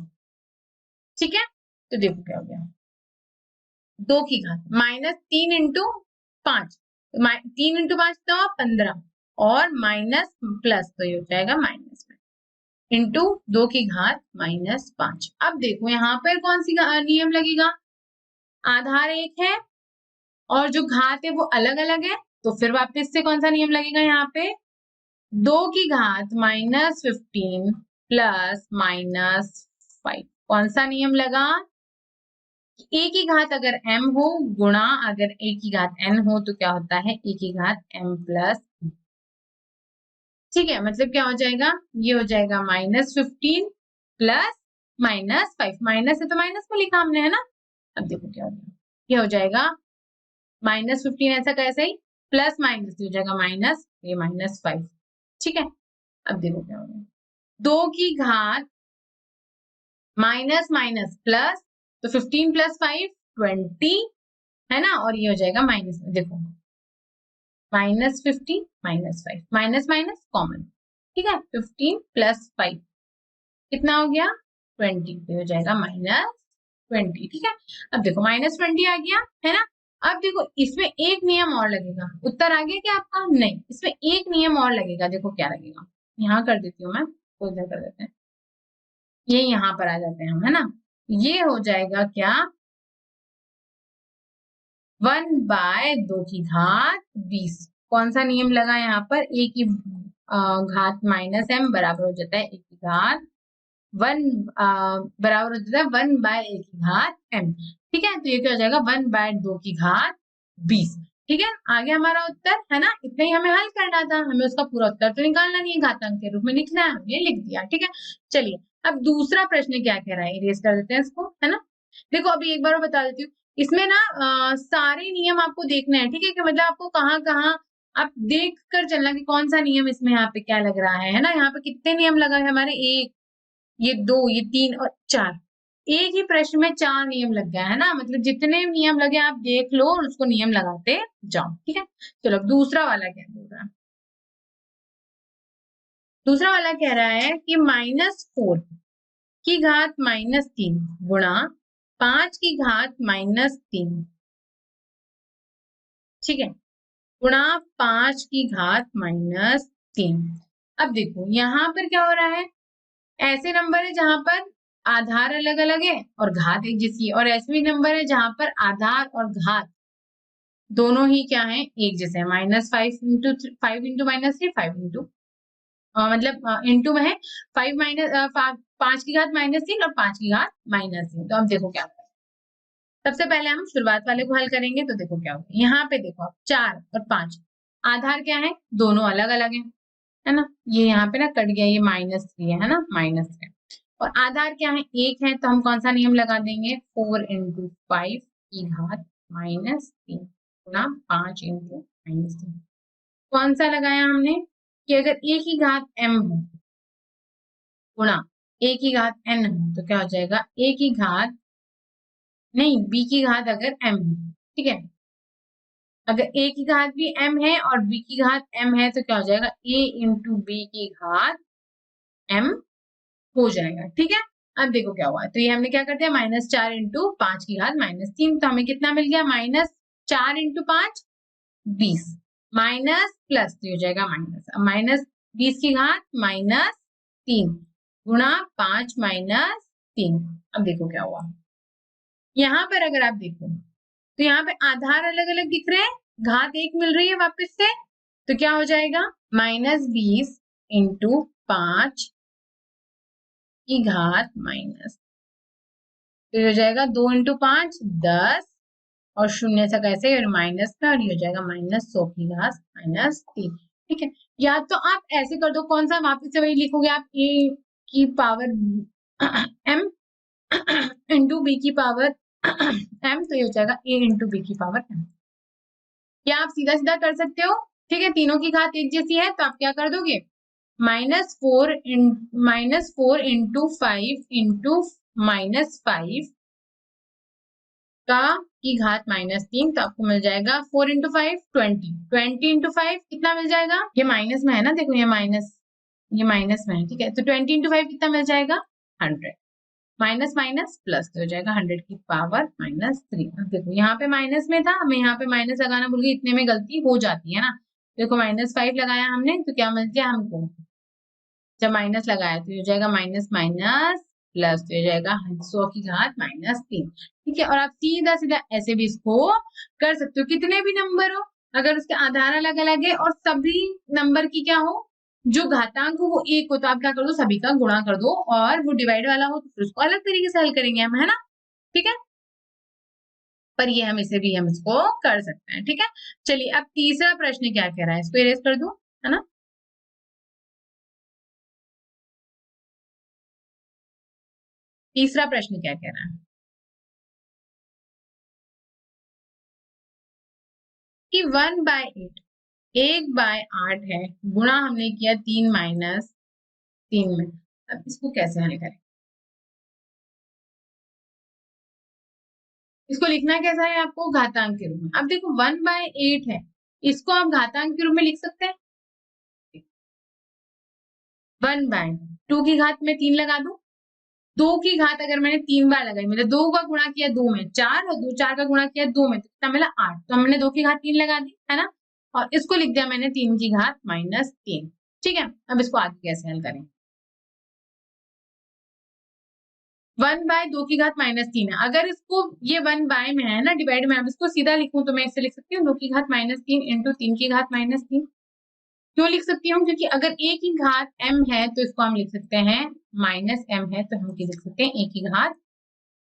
ठीक है। तो देखो क्या हो गया, 2 की घात -3 इंटू 5, 3 इंटू 5 तो 15 और माइनस प्लस, तो ये हो जाएगा माइनस में, इंटू 2 की घात -5। अब देखो यहाँ पर कौन सी नियम लगेगा, आधार एक है और जो घात है वो अलग अलग है, तो फिर वापस से कौन सा नियम लगेगा यहाँ पे, 2 की घात -15 प्लस -5, कौन सा नियम लगा, a की घात अगर m हो गुणा अगर a की घात n हो तो क्या होता है a की घात m प्लस, ठीक है, मतलब क्या हो जाएगा, ये हो जाएगा -15 प्लस -5, माइनस है तो माइनस में लिखा हमने, है ना। अब देखो क्या हो जाएगा, ये हो जाएगा -15 ऐसा कैसे ही, प्लस माइनस हो जाएगा माइनस, ये -5, ठीक है। अब देखो क्या हो गया, 2 की घात माइनस माइनस प्लस, तो 15 प्लस 5 20, है ना, और ये हो जाएगा माइनस में, देखो -15 -5 माइनस माइनस कॉमन, ठीक है, 15 प्लस 5 कितना हो गया 20, तो हो जाएगा -20, 20, ठीक है। अब देखो -20 आ गया है ना। अब देखो इसमें एक नियम और लगेगा। उत्तर आ गया क्या आपका? नहीं, इसमें एक नियम और लगेगा। देखो क्या लगेगा, यहाँ कर देती हूँ मैं, तो इधर कर देते हैं, ये यहाँ पर आ जाते हैं हम, है ना। ये हो जाएगा क्या, 1/2 की घात 20। कौन सा नियम लगा यहाँ पर? ए की घात -m बराबर हो जाता है ए की घात 1 बराबर हो जाता है 1/a की घात m। ठीक है, तो ये क्या हो जाएगा, 1/2 की घात 20। ठीक है, आगे हमारा उत्तर है ना। इतना ही हमें हल करना था, हमें उसका पूरा उत्तर तो निकालना नहीं है, घातांक के रूप में लिखना है, हमने लिख दिया। ठीक है, चलिए अब दूसरा प्रश्न क्या कह रहा है, इरेज कर देते हैं इसको, है ना। देखो अभी एक बार और बता देती हूँ, इसमें ना सारे नियम आपको देखने हैं। ठीक है, कि मतलब आपको कहाँ कहाँ आप देख कर चलना कि कौन सा नियम इसमें यहाँ पे क्या लग रहा है ना। यहाँ पे कितने नियम लगा है हमारे, एक, ये 2, ये 3 और 4। एक ही प्रश्न में 4 नियम लग गया है ना, मतलब जितने नियम लगे आप देख लो और उसको नियम लगाते जाओ। ठीक है, चलो अब दूसरा वाला क्या बोल रहा है। दूसरा वाला कह रहा है कि -4 की घात -3 गुणा 5 की घात -3, ठीक है, गुणा 5 की घात -3। अब देखो यहाँ पर क्या हो रहा है, ऐसे नंबर है जहां पर आधार अलग अलग है और घात एक जैसी है, और ऐसे भी नंबर है जहां पर आधार और घात दोनों ही क्या है, एक जैसे है। -5 इंटू 5 मतलब इंटू में है 5 की घात -3 और 5 की घात -3। तो अब देखो क्या होगा, सबसे पहले हम शुरुआत वाले को हल करेंगे। तो देखो क्या होगा, यहाँ पे देखो आप 4 और 5 आधार क्या है, दोनों अलग अलग है ना। ये यहाँ पे ना कट गया, ये -3 है ना, -3। और आधार क्या है, एक है, तो हम कौन सा नियम लगा देंगे, 4 इंटू 5 की घात -3 गुना 5 इंटू -3। कौन सा लगाया हमने, कि अगर ए की घात m हो गुणा ए की घात n हो तो क्या हो जाएगा, ए की घात नहीं, b की घात अगर m है, ठीक है, अगर a की घात भी m है और b की घात m है तो क्या हो जाएगा, a इंटू b की घात m हो जाएगा। ठीक है, अब देखो क्या हुआ, तो ये हमने क्या कर दिया, -4 इंटू 5 की घात -3। तो हमें कितना मिल गया, -4 इंटू 5 20, माइनस प्लस, तो हो जाएगा माइनस। अब -20 की घात -3 गुणा 5 - 3। अब देखो क्या हुआ, यहाँ पर अगर आप देखो तो यहाँ पे आधार अलग अलग दिख रहे हैं, घात एक मिल रही है वापस से, तो क्या हो जाएगा, -20 इंटू 5 की घात माइनस, तो हो जाएगा 2 इंटू 5 10, और शून्य से कैसे, और माइनस में, और ये हो जाएगा -100 की घात -3। ठीक है, या तो आप ऐसे कर दो, कौन सा वापस से वही लिखोगे आप, a की पावर m इंटू बी की पावर m, तो ये हो जाएगा a इंटू बी की पावर m। या आप सीधा सीधा कर सकते हो, ठीक है, तीनों की घात एक जैसी है, तो आप क्या कर दोगे, -4 इंटू -5 का की घात -3, तो आपको मिल जाएगा 4 इंटू 5 20 कितना मिल जाएगा, ये माइनस में है ना, देखो ये माइनस, ये माइनस में है, ठीक है, तो 20 इंटू 5 कितना मिल जाएगा, 100। माइनस माइनस प्लस, तो हो जाएगा 100 की पावर -3। अब देखो यहाँ पे माइनस में था, हमें यहाँ पे माइनस लगाना भूल गई, इतने में गलती हो जाती है ना। देखो -5 लगाया हमने, तो क्या मिल गया हमको, जब माइनस लगाया तो हो जाएगा माइनस माइनस प्लस, तो हो जाएगा 100 की घात -3। ठीक है, और आप सीधा सीधा ऐसे भी इसको कर सकते हो, कितने भी नंबर हो, अगर उसके आधार अलग अलग है और सभी नंबर की क्या हो, जो घातांक हो वो एक हो, तो आप क्या कर दो, सभी का गुणा कर दो, और वो डिवाइड वाला हो तो फिर उसको अलग तरीके से हल करेंगे हम, है ना। ठीक है, पर ये हम इसे भी हम इसको कर सकते हैं। ठीक है, चलिए अब तीसरा प्रश्न क्या कह रहा है, इसको इरेज कर दूं, है ना। तीसरा प्रश्न क्या कह रहा है कि 1/8 1/8 है, गुणा हमने किया 3 - 3 में। अब इसको कैसे हल करें, इसको लिखना कैसा है आपको, घातांक के रूप में। अब देखो 1/8 है, इसको आप घातांक के रूप में लिख सकते हैं, 1/2 की घात में 3 लगा दो, 2 की घात अगर मैंने 3 बार लगाई, मतलब 2 का गुणा किया 2 में 4 और 4 का गुणा किया 2 में, तो कितना मिला 8। तो हमने 2 की घात 3 लगा दी है ना, और इसको लिख दिया मैंने 3 की घात -3। ठीक है, अब इसको आगे कैसे हल करें। 1/2 की घात -3 है, अगर इसको ये 1 में है ना डिवाइड में, अब इसको सीधा लिखूं तो मैं इससे लिख सकती हूँ 2 की घात -3 इंटू 3 की घात -3। क्यों लिख सकती हूँ, क्योंकि अगर a की घात m है तो इसको हम लिख सकते हैं -m है तो हम लिख सकते हैं a की घात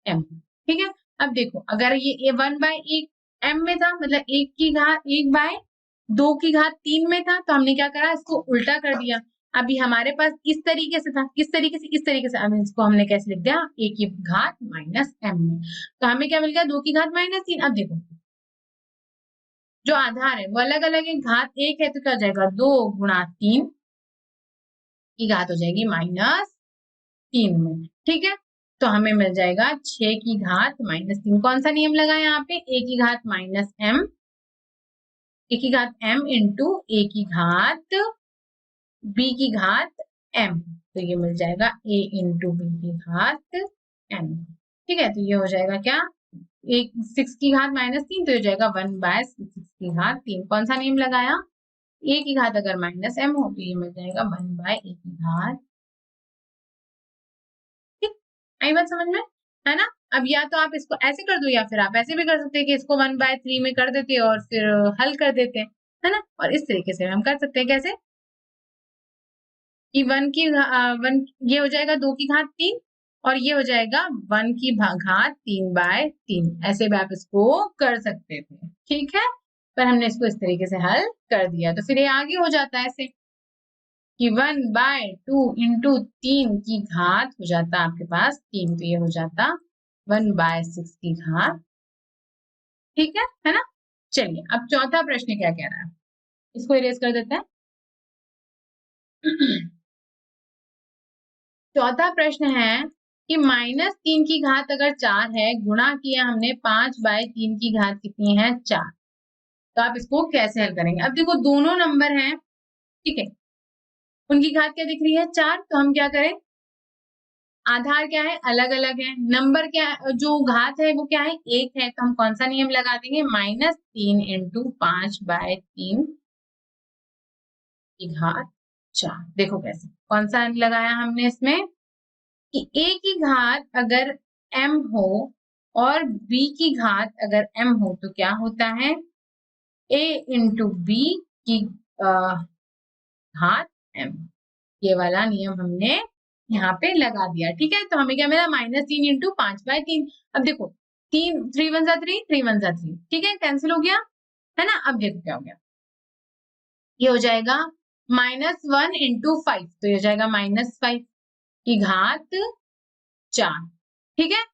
m। ठीक है, अब देखो अगर ये 1/1 m में था, मतलब 1 की घात 1/2 की घात 3 में था, तो हमने क्या करा, इसको उल्टा कर दिया। अभी हमारे पास इस तरीके से था, किस तरीके से, इस तरीके से, अब इसको हमने कैसे लिख दिया, a की घात -m में, तो हमें क्या मिल गया 2 की घात -3। अब देखो जो आधार है वो अलग अलग है, घात 1 है तो क्या हो जाएगा 2 गुणा 3 की घात हो जाएगी -3 में। ठीक है, तो हमें मिल जाएगा 6 की घात -3। कौन सा नियम लगा यहाँ पे, a की घात -m, a की घात m इंटू a की घात b की घात m, तो ये मिल जाएगा a इंटू b की घात m। ठीक है, तो ये हो जाएगा क्या, एक 6 की घात -3, तो ये हो जाएगा 1/6 की घात 3। कौन सा नियम लगाया, a की घात अगर -m हो तो ये मिल जाएगा 1/a की घात। ठीक, आई बात समझ में, है ना। अब या तो आप इसको ऐसे कर दो, या फिर आप ऐसे भी कर सकते हैं कि इसको 1/3 में कर देते और फिर हल कर देते हैं, है ना। और इस तरीके से हम कर सकते हैं, कैसे कि 1 ये हो जाएगा 2 की घात 3 और ये हो जाएगा 1 की घात 3/3, ऐसे भी आप इसको कर सकते थे। ठीक है, पर हमने इसको इस तरीके से हल कर दिया, तो फिर ये आगे हो जाता है ऐसे कि 1/2 इंटू 3 की घात हो जाता आपके पास 3, तो ये हो जाता 1/6 की घात। ठीक है ना। चलिए अब चौथा प्रश्न क्या कह रहा है, इसको इरेज कर देते हैं। चौथा प्रश्न है कि -3 की घात अगर 4 है, गुणा किया हमने 5/3 की घात कितनी है 4, तो आप इसको कैसे हल करेंगे। अब देखो दोनों नंबर हैं, ठीक है, उनकी घात क्या दिख रही है 4, तो हम क्या करें, आधार क्या है अलग अलग है, नंबर क्या है, जो घात है वो क्या है 1 है, तो हम कौन सा नियम लगा देंगे, -3 इंटू 5/3 की घात 4। देखो कैसे, कौन सा लगाया हमने इसमें कि a की घात अगर m हो और b की घात अगर m हो तो क्या होता है a इंटू b की घात m। ये वाला नियम हमने यहाँ पे लगा दिया। ठीक है, तो हमें क्या मिला -3 इंटू 5/3। अब देखो 3 1 जा 3 3 1 जा 3, ठीक है, कैंसिल हो गया, है ना। अब देखो क्या हो गया, ये हो जाएगा -1 इंटू 5, तो ये हो जाएगा -5 की घात 4। ठीक है,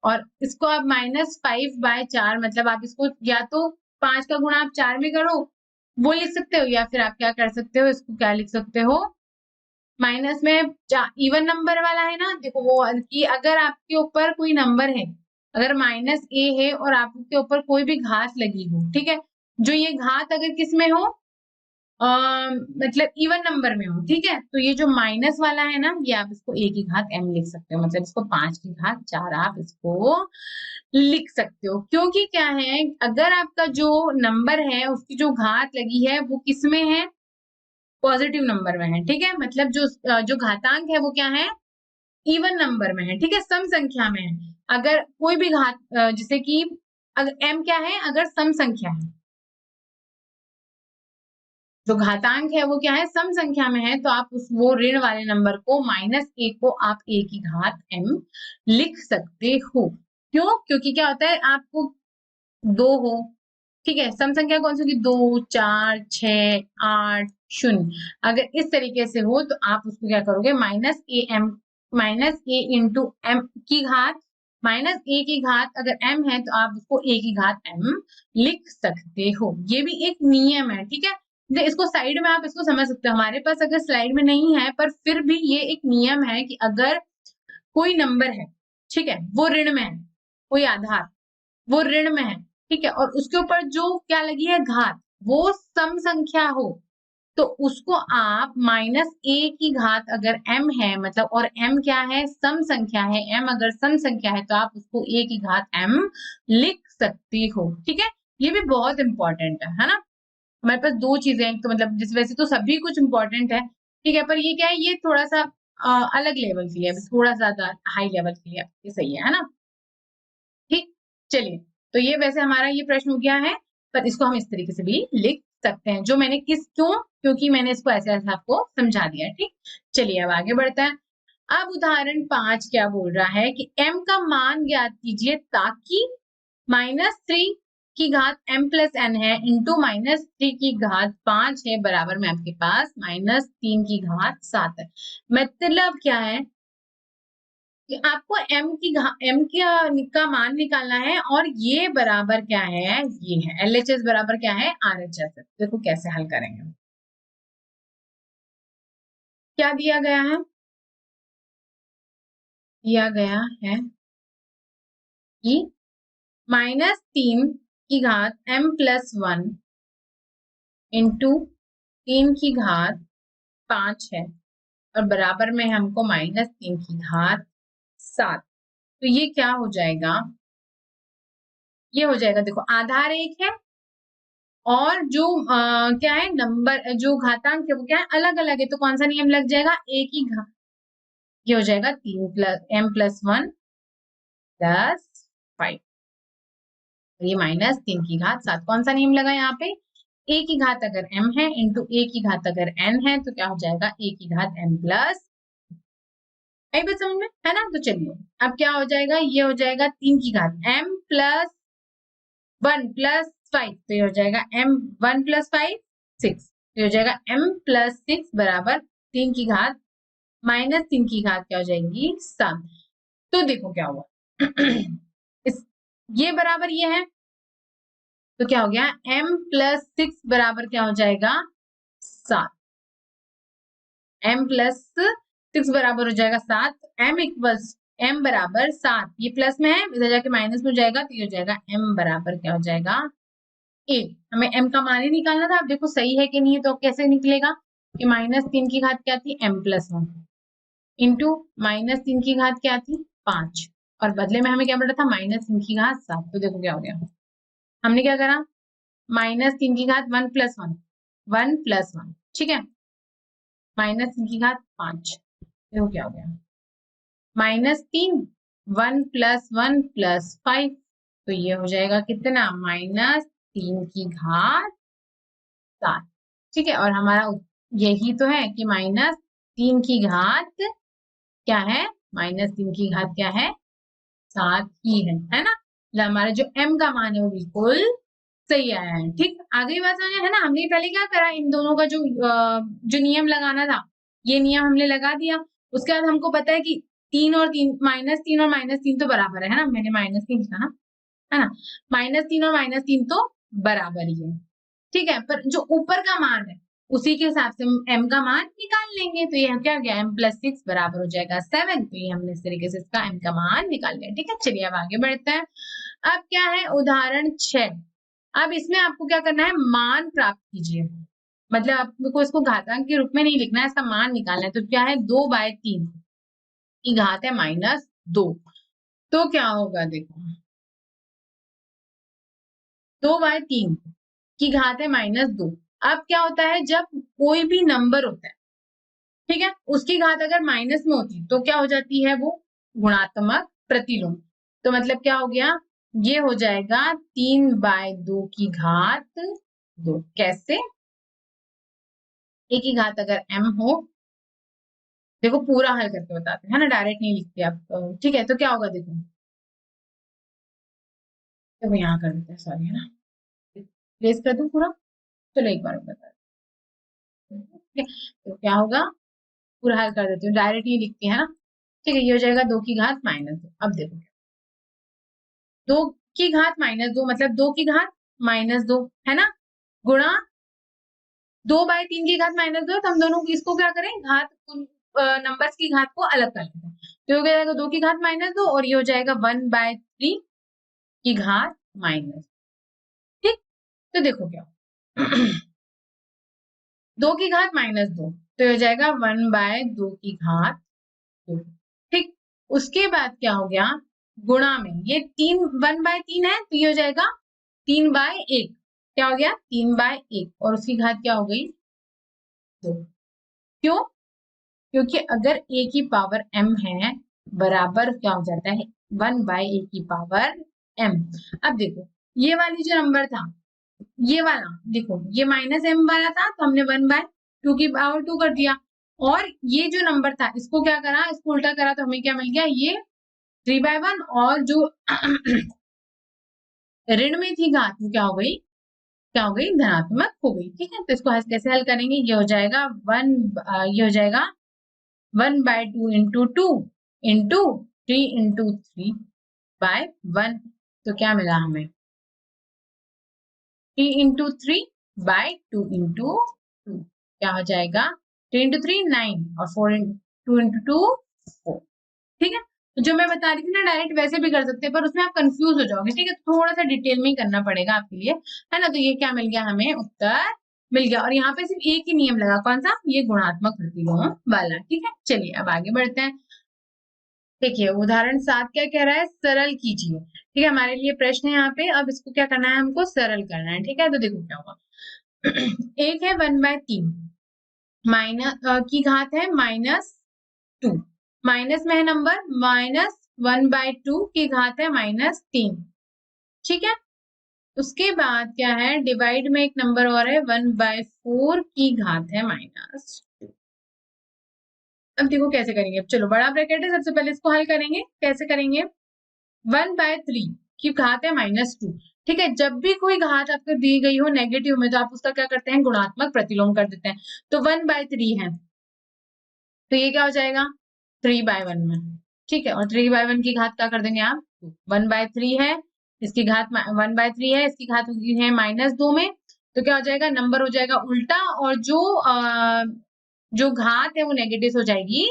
और इसको आप -5/4, मतलब आप इसको या तो 5 का गुणा आप 4 में करो, वो लिख सकते हो, या फिर आप क्या कर सकते हो, इसको क्या लिख सकते हो, माइनस में इवन नंबर वाला है ना, देखो वो कि अगर आपके ऊपर कोई नंबर है, अगर -a है और आपके ऊपर कोई भी घात लगी हो, ठीक है, जो ये घात अगर किस में हो, मतलब इवन नंबर में हो, ठीक है, तो ये जो माइनस वाला है ना, ये आप इसको a की घात m लिख सकते हो, मतलब इसको 5 की घात 4 आप इसको लिख सकते हो। क्योंकि क्या है, अगर आपका जो नंबर है उसकी जो घात लगी है वो किसमें है, पॉजिटिव नंबर में है, ठीक है, मतलब जो घातांक है वो क्या है, इवन नंबर में है, ठीक है, सम संख्या में है। अगर कोई भी घात जैसे कि अगर m क्या है, अगर सम संख्या है, जो घातांक है वो क्या है, सम संख्या में है, तो आप उस वो ऋण वाले नंबर को -1 को आप a की घात m लिख सकते हो। क्यों, क्योंकि क्या होता है, आपको 2 हो, ठीक है, सम संख्या कौन सी होगी, 2 4 6 8 0, अगर इस तरीके से हो तो आप उसको क्या करोगे, -a इंटू m की घात -a की घात अगर m है तो आप उसको a की घात m लिख सकते हो। ये भी एक नियम है, ठीक है, इसको साइड में आप इसको समझ सकते हो, हमारे पास अगर स्लाइड में नहीं है पर फिर भी ये एक नियम है कि अगर कोई नंबर है, ठीक है, वो ऋण में है, कोई आधार वो ऋण में है, ठीक है, और उसके ऊपर जो क्या लगी है घात, वो सम संख्या हो, तो उसको आप माइनस ए की घात अगर m है मतलब, और m क्या है, सम संख्या है, m अगर सम संख्या है तो आप उसको a की घात m लिख सकते हो। ठीक है, ये भी बहुत इंपॉर्टेंट है ना। हमारे पास दो चीजें हैं, तो मतलब जिस वैसे तो सभी कुछ इंपॉर्टेंट है, ठीक है, पर ये क्या है, ये थोड़ा सा अलग लेवल के लिए, थोड़ा ज्यादा हाई लेवल के लिए ये सही है ना। ठीक, चलिए, तो ये वैसे हमारा ये प्रश्न हो गया है, पर इसको हम इस तरीके से भी लिख सकते हैं, जो मैंने क्यों, क्योंकि मैंने इसको ऐसे ऐसे आपको समझा दिया। ठीक, चलिए अब आगे बढ़ते हैं। अब उदाहरण 5 क्या बोल रहा है कि m का मान ज्ञात कीजिए ताकि -3 की घात m प्लस n है इंटू -3 की घात 5 है बराबर में आपके पास -3 की घात 7 है। मतलब क्या है कि आपको m का मान निकालना है, और ये बराबर क्या है, ये है LHS बराबर क्या है, RHS। देखो कैसे हल करेंगे। क्या दिया गया है, दिया गया है कि -3 की घात m प्लस 1 इंटू 3 की घात 5 है, और बराबर में हमको -3 की घात 7। तो ये क्या हो जाएगा, ये हो जाएगा, देखो आधार एक है, और जो क्या है नंबर, जो घातांक है वो क्या है, अलग अलग है, तो कौन सा नियम लग जाएगा, एक ही घात, ये हो जाएगा 3 प्लस m प्लस 1 प्लस 5, ये -3 की घात 7, कौन सा नियम लगा यहाँ पे, a की घात अगर m है इंटू a की घात अगर n है तो क्या हो जाएगा, a की घात m प्लस, आई बात समझ में है ना। तो चलिए अब क्या हो जाएगा, ये हो जाएगा 3 की घात m प्लस 1 प्लस 5, तो ये हो जाएगा m 1 प्लस 5 6, तो ये हो जाएगा m प्लस 6 बराबर 3 की घात -3 की घात क्या हो जाएगी, 7। तो देखो क्या हुआ इस, ये बराबर ये है, तो क्या हो गया, m प्लस 6 बराबर क्या हो जाएगा, 7, m प्लस 6 बराबर हो जाएगा 7, m इक्वल्स m बराबर 7, ये प्लस में है इधर जाके माइनस में हो जाएगा, तो ये हो जाएगा m बराबर क्या हो जाएगा, a। हमें m का मान ही निकालना था। अब देखो सही है कि नहीं है, तो कैसे निकलेगा कि -3 की घात क्या थी, m प्लस 1 इंटू -3 की घात क्या थी, 5, और बदले में हमें क्या मिल रहा था, -3 की घात 7। तो देखो क्या हो गया, हमने क्या करा, -3 की घात 1 प्लस 1, 1 प्लस 1, ठीक है, -3 की घात 5, देखो क्या हो गया, -3 1 प्लस 1 प्लस 5, तो ये हो जाएगा कितना, -3 की घात 7। ठीक है, और हमारा यही तो है कि -3 की घात क्या है, -3 की घात क्या है, 7 ही है ना। मतलब हमारा जो m का मान है वो बिल्कुल सही आया है। ठीक, आगे बात समझ है ना। हमने पहले क्या करा, इन दोनों का जो नियम लगाना था, ये नियम हमने लगा दिया। उसके बाद हमको पता है कि 3 और 3, -3 और -3 तो बराबर है ना, मैंने -3 लिखा ना, है ना, -3 और -3 तो बराबर ही है। ठीक है, पर जो ऊपर का मान है उसी के हिसाब से m का मान निकाल लेंगे, तो ये क्या हो गया, m प्लस 6 बराबर हो जाएगा 7, तो ये हमने इस तरीके से इसका m का मान निकाल लिया। ठीक है, चलिए अब आगे बढ़ते हैं। अब क्या है, उदाहरण 6। अब इसमें आपको क्या करना है, मान प्राप्त कीजिए, मतलब आपको इसको घातांक के रूप में नहीं लिखना है, इसका मान निकालना है। तो क्या है, 2/3 की घात है -2, तो क्या होगा, देखो 2/3 की घात है -2। अब क्या होता है, जब कोई भी नंबर होता है, ठीक है, उसकी घात अगर माइनस में होती तो क्या हो जाती है, वो गुणात्मक प्रतिलोम। तो मतलब क्या हो गया, ये हो जाएगा 3/2 की घात 2। कैसे, एक ही घात अगर m हो, देखो पूरा हल करके बताते हैं ना, डायरेक्ट नहीं लिखते आप। ठीक है, तो क्या होगा, देखो देखो यहाँ कर देते हैं, सॉरी है ना, प्लेस कर दूं पूरा, चलो एक बार बता ठीक है। तो क्या होगा, पूरा हल कर देती हूँ, डायरेक्ट ही लिखते हैं ना। ठीक है, ये हो जाएगा 2 की घात -2। अब देखो 2 की घात -2 मतलब 2 की घात -2 है ना, गुणा 2/3 की घात -2, तो हम दोनों इसको क्या करें, घात नंबर्स की घात को अलग कर लेते हैं। तो हो जाएगा 2 की घात -2, और ये हो जाएगा 1/3 की घात माइनस। ठीक, तो देखो क्या 2 की घात -2, तो ये हो जाएगा 1/2 की घात 2। ठीक, उसके बाद क्या हो गया, गुणा में ये 1/3 है, तो ये हो जाएगा 3/1। क्या हो गया, 3/1, और उसकी घात क्या हो गई, 2। क्यों, क्योंकि अगर a की पावर m है, बराबर क्या हो जाता है, 1/a की पावर m। अब देखो, ये वाली जो नंबर था, ये वाला देखो, ये -m वाला था, तो हमने 1/2 की पावर 2 कर दिया। और ये जो नंबर था, इसको क्या करा, इसको उल्टा करा, तो हमें क्या मिल गया, ये 3/1, और जो ऋण में थी घात, वो क्या हो गई, क्या हो गई, धनात्मक हो गई। ठीक है, तो इसको कैसे हल करेंगे, ये हो जाएगा ये हो जाएगा 1/2 इंटू 2 इंटू 3 इंटू 3/1। तो क्या मिला हमें, 3 इंटू 3/2 इंटू 2, क्या हो जाएगा, 3 इंटू 3 9, और 2 इंटू 2 4। ठीक है, तो जो मैं बता रही थी ना, डायरेक्ट वैसे भी कर सकते हैं, पर उसमें आप कंफ्यूज हो जाओगे। ठीक है, तो थोड़ा सा डिटेल में ही करना पड़ेगा आपके लिए, है ना। तो ये क्या मिल गया, हमें उत्तर मिल गया। और यहाँ पे सिर्फ एक ही नियम लगा, कौन सा, ये गुणात्मक प्रतिलोम वाला। ठीक है, चलिए अब आगे बढ़ते हैं। देखिए उदाहरण 7 क्या कह रहा है, सरल कीजिए। ठीक है, हमारे लिए प्रश्न है यहाँ पे, अब इसको क्या करना है, हमको सरल करना है। ठीक है, तो देखो क्या होगा। एक है 1/3 माइनस की घात है -2, माइनस में है नंबर, -1/2 की घात है -3। ठीक है, उसके बाद क्या है, डिवाइड में एक नंबर और है, 1/4 की घात है -2। अब देखो कैसे करेंगे, अब चलो, बड़ा ब्रैकेट है, सबसे पहले इसको हल करेंगे। कैसे करेंगे, 1/3 की घात है -2। ठीक है, जब भी कोई घात आपको दी गई हो नेगेटिव में, तो आप उसका क्या करते हैं, गुणात्मक प्रतिलोम कर देते हैं। तो 1/3 है, तो ये क्या हो जाएगा, 3/1 में। ठीक है, और 3/1 की घात क्या कर देंगे आप, 1/3 है, इसकी घात 1/3 है, इसकी घात होगी है -2 में, तो क्या हो जाएगा, नंबर हो जाएगा उल्टा, और जो घात है वो नेगेटिव हो जाएगी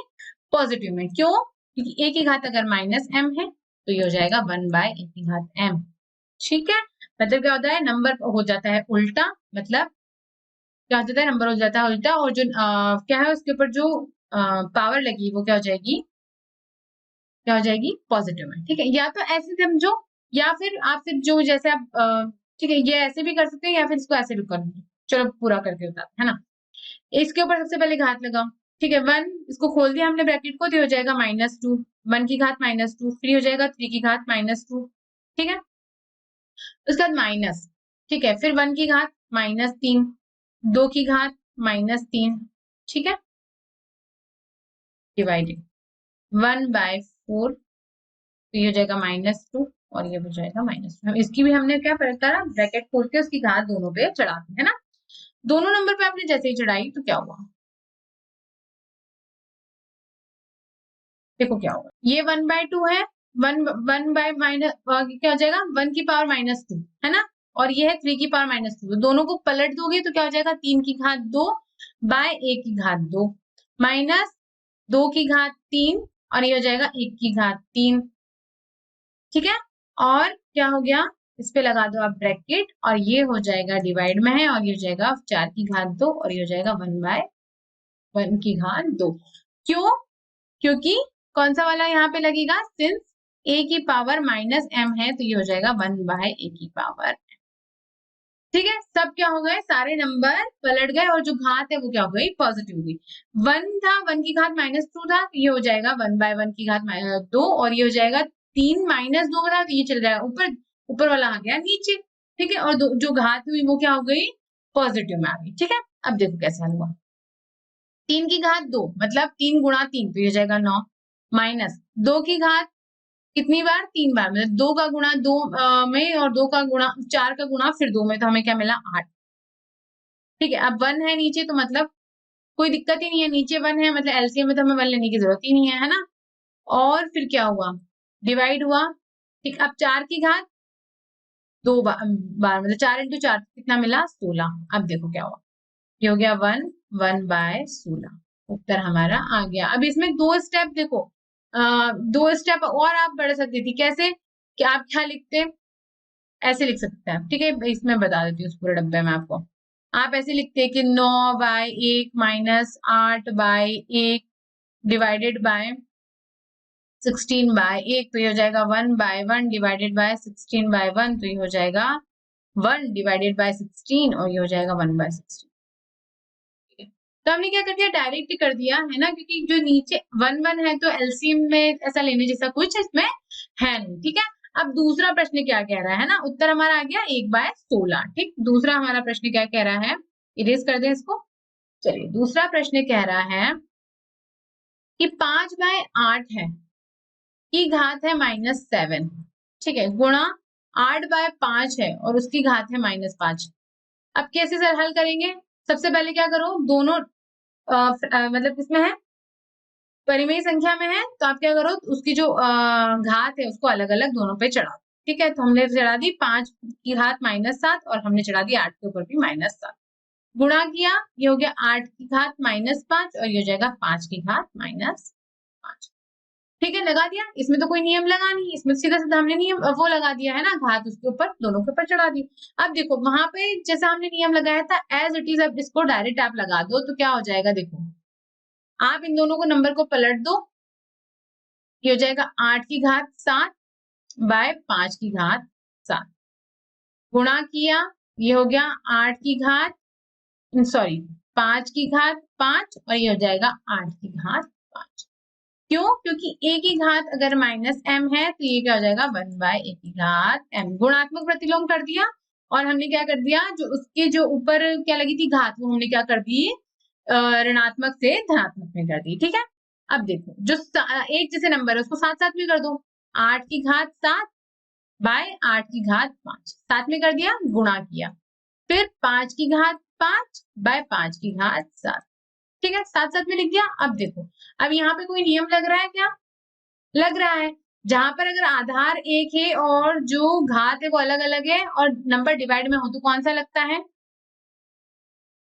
पॉजिटिव में। क्यों, क्योंकि a की घात अगर -m है, तो ये हो जाएगा 1/a की घात m। ठीक है, मतलब क्या होता है, नंबर हो जाता है उल्टा, मतलब क्या हो जाता है, नंबर हो जाता है उल्टा, और जो क्या है उसके ऊपर जो पावर लगी, वो क्या हो जाएगी, क्या हो जाएगी, पॉजिटिव में। ठीक है, या तो ऐसे समझो, या फिर आप सिर्फ जो जैसे आप ठीक है, ये ऐसे भी कर सकते हैं, या फिर इसको ऐसे भी कर लो। चलो पूरा करके बताते हैं ना। इसके ऊपर सबसे पहले घात लगाओ। ठीक है, 1, इसको खोल दिया हमने ब्रैकेट को, तो हो जाएगा -2, 1 की घात -2, फिर हो जाएगा 3 की घात -2। ठीक है, उसके बाद माइनस। ठीक है, फिर 1 की घात -3, 2 की घात -3। ठीक है, डिवाइडेड 1/4, तो ये हो जाएगा -2, और ये हो जाएगा -2। इसकी भी हमने क्या करा, ब्रैकेट खोल के उसकी घात दोनों पे चढ़ा दी, है ना। दोनों नंबर पे आपने जैसे ही चढ़ाई, तो क्या हुआ, देखो क्या होगा, ये 1/2 है, वन वन बाय माइनस क्या हो जाएगा, 1 की पावर -2, है ना, और ये है 3 की पावर -2, तो दोनों को पलट दोगे तो क्या हो जाएगा, 3 की घात 2 बाय 1 की घात 2, माइनस 2 की घात 3, और ये हो जाएगा 1 की घात 3। ठीक है, और क्या हो गया, इस पे लगा दो आप ब्रैकेट, और ये हो जाएगा डिवाइड में है, और ये हो जाएगा 4 की घात 2, और ये हो जाएगा 1/1 की घात 2। क्यों, क्योंकि कौन सा वाला यहाँ पे लगेगा, सिंस a की पावर -m है, तो ये हो जाएगा 1/a की पावर। ठीक है, सब क्या हो गए, सारे नंबर पलट गए, और जो घात है वो क्या हो गई, पॉजिटिव हो गई। 1 था, 1 की घात -2 था, तो ये हो जाएगा 1/1 की घात 2, और ये हो जाएगा 3 -2 था, तो ये चल जाएगा ऊपर, ऊपर वाला आ गया नीचे। ठीक है, और जो घात हुई वो क्या हो गई, पॉजिटिव में आ गई। ठीक है, अब देखो कैसे हल हुआ, 3 की घात 2, मतलब 3 गुणा 3, तो ये हो जाएगा 9, माइनस 2 की घात कितनी बार, 3 बार, मतलब 2 का गुणा 2 में, और 2 का गुणा 4 का गुणा फिर 2 में, तो हमें क्या मिला, 8। ठीक है, अब 1 है नीचे, तो मतलब कोई दिक्कत ही नहीं है, नीचे 1 है, मतलब एलसीएम में तो हमें 1 लेने की जरूरत ही नहीं है, है ना। और फिर क्या हुआ, डिवाइड हुआ। ठीक, अब 4 की घात 2 बार, मतलब 4 इंटू 4 कितना मिला, 16। अब देखो क्या हुआ, ये हो गया 1/16, उत्तर हमारा आ गया। अब इसमें 2 स्टेप देखो, 2 स्टेप और आप बढ़ सकती थी, कैसे, कि आप क्या लिखते, ऐसे लिख सकते हैं। ठीक है, इसमें बता देती हूँ उस पूरे डब्बे में आपको। आप ऐसे लिखते कि 9/1 माइनस 8/1 डिवाइडेड बाय 16/1, तो ये हो जाएगा 1/1 डिवाइडेड बाय 16/1, तो ये हो जाएगा 1 डिवाइडेड बाय 16 और ये हो जाएगा 1/16। तो हमने क्या कर दिया, डायरेक्ट कर दिया है ना, क्योंकि जो नीचे 1 है तो एलसीएम में ऐसा लेने जैसा कुछ इसमें है नहीं। ठीक है, अब दूसरा प्रश्न क्या कह रहा है ना, उत्तर हमारा आ गया 1/16। ठीक, दूसरा हमारा प्रश्न क्या कह रहा है, इरेज कर दें इसको। चलिए, दूसरा प्रश्न कह रहा है कि 5/8 है की घात है -7, ठीक है, गुणा 8/5 है और उसकी घात है -5। अब कैसे सर हल करेंगे, सबसे पहले क्या करो, दोनों मतलब किसमें है, परिमेय संख्या में है, तो आप क्या करो, उसकी जो घात है उसको अलग अलग दोनों पे चढ़ाओ। ठीक है, तो हमने चढ़ा दी 5 की घात -7 और हमने चढ़ा दी 8 के ऊपर भी -7। गुणा किया, ये हो गया 8 की घात -5 और ये हो जाएगा 5 की घात -5। ठीक है, लगा दिया, इसमें तो कोई नियम लगा नहीं, इसमें सीधा सीधा हमने नियम वो लगा दिया है ना, घात उसके ऊपर दोनों के ऊपर चढ़ा दी। अब देखो वहां पे जैसा हमने नियम लगाया था एज इट इज, अब इसको डायरेक्ट आप लगा दो तो क्या हो जाएगा, देखो आप इन दोनों को नंबर को पलट दो, ये हो जाएगा 8 की घात 7 बाय 5 की घात 7। गुणा किया, ये हो गया 8 की घात, सॉरी 5 की घात 5 और ये हो जाएगा 8 की घात 5। क्यों, क्योंकि a की घात अगर -m है तो ये क्या हो जाएगा 1/a की घात m। गुणात्मक प्रतिलोम कर दिया और हमने क्या कर दिया, जो उसके जो ऊपर क्या लगी थी घात, वो हमने क्या कर दी, ऋणात्मक से धनात्मक में कर दी। ठीक है, अब देखो जो एक जैसे नंबर है उसको साथ साथ में कर दो, 8 की घात 7 बाय 8 की घात 5, साथ में कर दिया, गुणा किया, फिर 5 की घात 5 बाय 5 की घात 7। ठीक है, साथ साथ में लिख दिया। अब देखो, अब यहाँ पे कोई नियम लग रहा है क्या, लग रहा है, जहां पर अगर आधार एक है और जो घात है वो अलग अलग है और नंबर डिवाइड में हो तो कौन सा लगता है,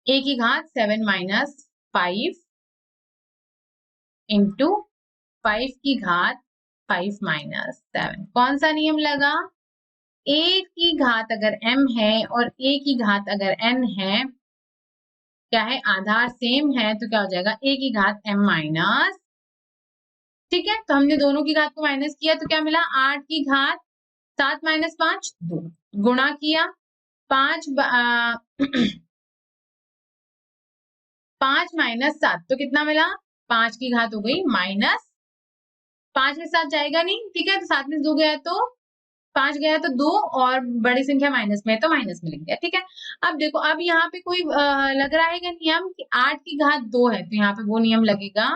a की घात 7 - 5 इंटू 5 की घात 5 - 7, कौन सा नियम लगा, a की घात अगर m है और a की घात अगर n है, क्या है, आधार सेम है, तो क्या हो जाएगा a की घात m माइनस, ठीक है, तो हमने दोनों की घात को माइनस किया तो क्या मिला, 8 की घात 7 - 5 2, गुणा किया 5 5 - 7 तो कितना मिला, 5 की घात हो गई माइनस, 5 में 7 जाएगा नहीं, ठीक है, तो 7 में 2 गया तो 5 गया तो 2 और बड़ी संख्या माइनस में है तो माइनस में लिख दिया। ठीक है, अब देखो, अब यहाँ पे कोई लग रहा है क्या नियम कि 8 की घात 2 है, तो यहाँ पे वो नियम लगेगा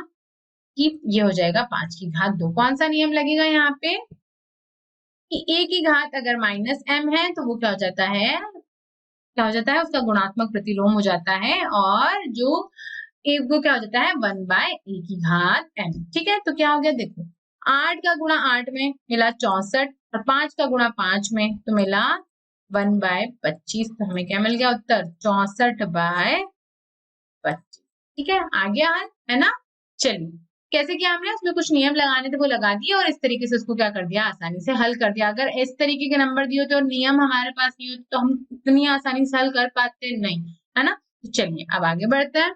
कि ये हो जाएगा 5 की घात 2। कौन सा नियम लगेगा यहाँ पे, कि a की घात अगर -m है तो वो क्या हो जाता है, क्या हो जाता है, उसका गुणात्मक प्रतिलोम हो जाता है और जो एक वो क्या हो जाता है 1/a की घात m। ठीक है, तो क्या हो गया, देखो 8 का गुणा 8 में मिला 64 और 5 का गुणा 5 में तो मिला 1/25, तो हमें क्या मिल गया उत्तर 64/25। ठीक है, आ गया है ना। चलिए, कैसे किया हमने, उसमें कुछ नियम लगाने थे वो लगा दिए और इस तरीके से उसको क्या कर दिया, आसानी से हल कर दिया। अगर इस तरीके के नंबर दिए होते और नियम हमारे पास नहीं होते तो हम इतनी आसानी से हल कर पाते नहीं, है ना। तो चलिए अब आगे बढ़ते हैं।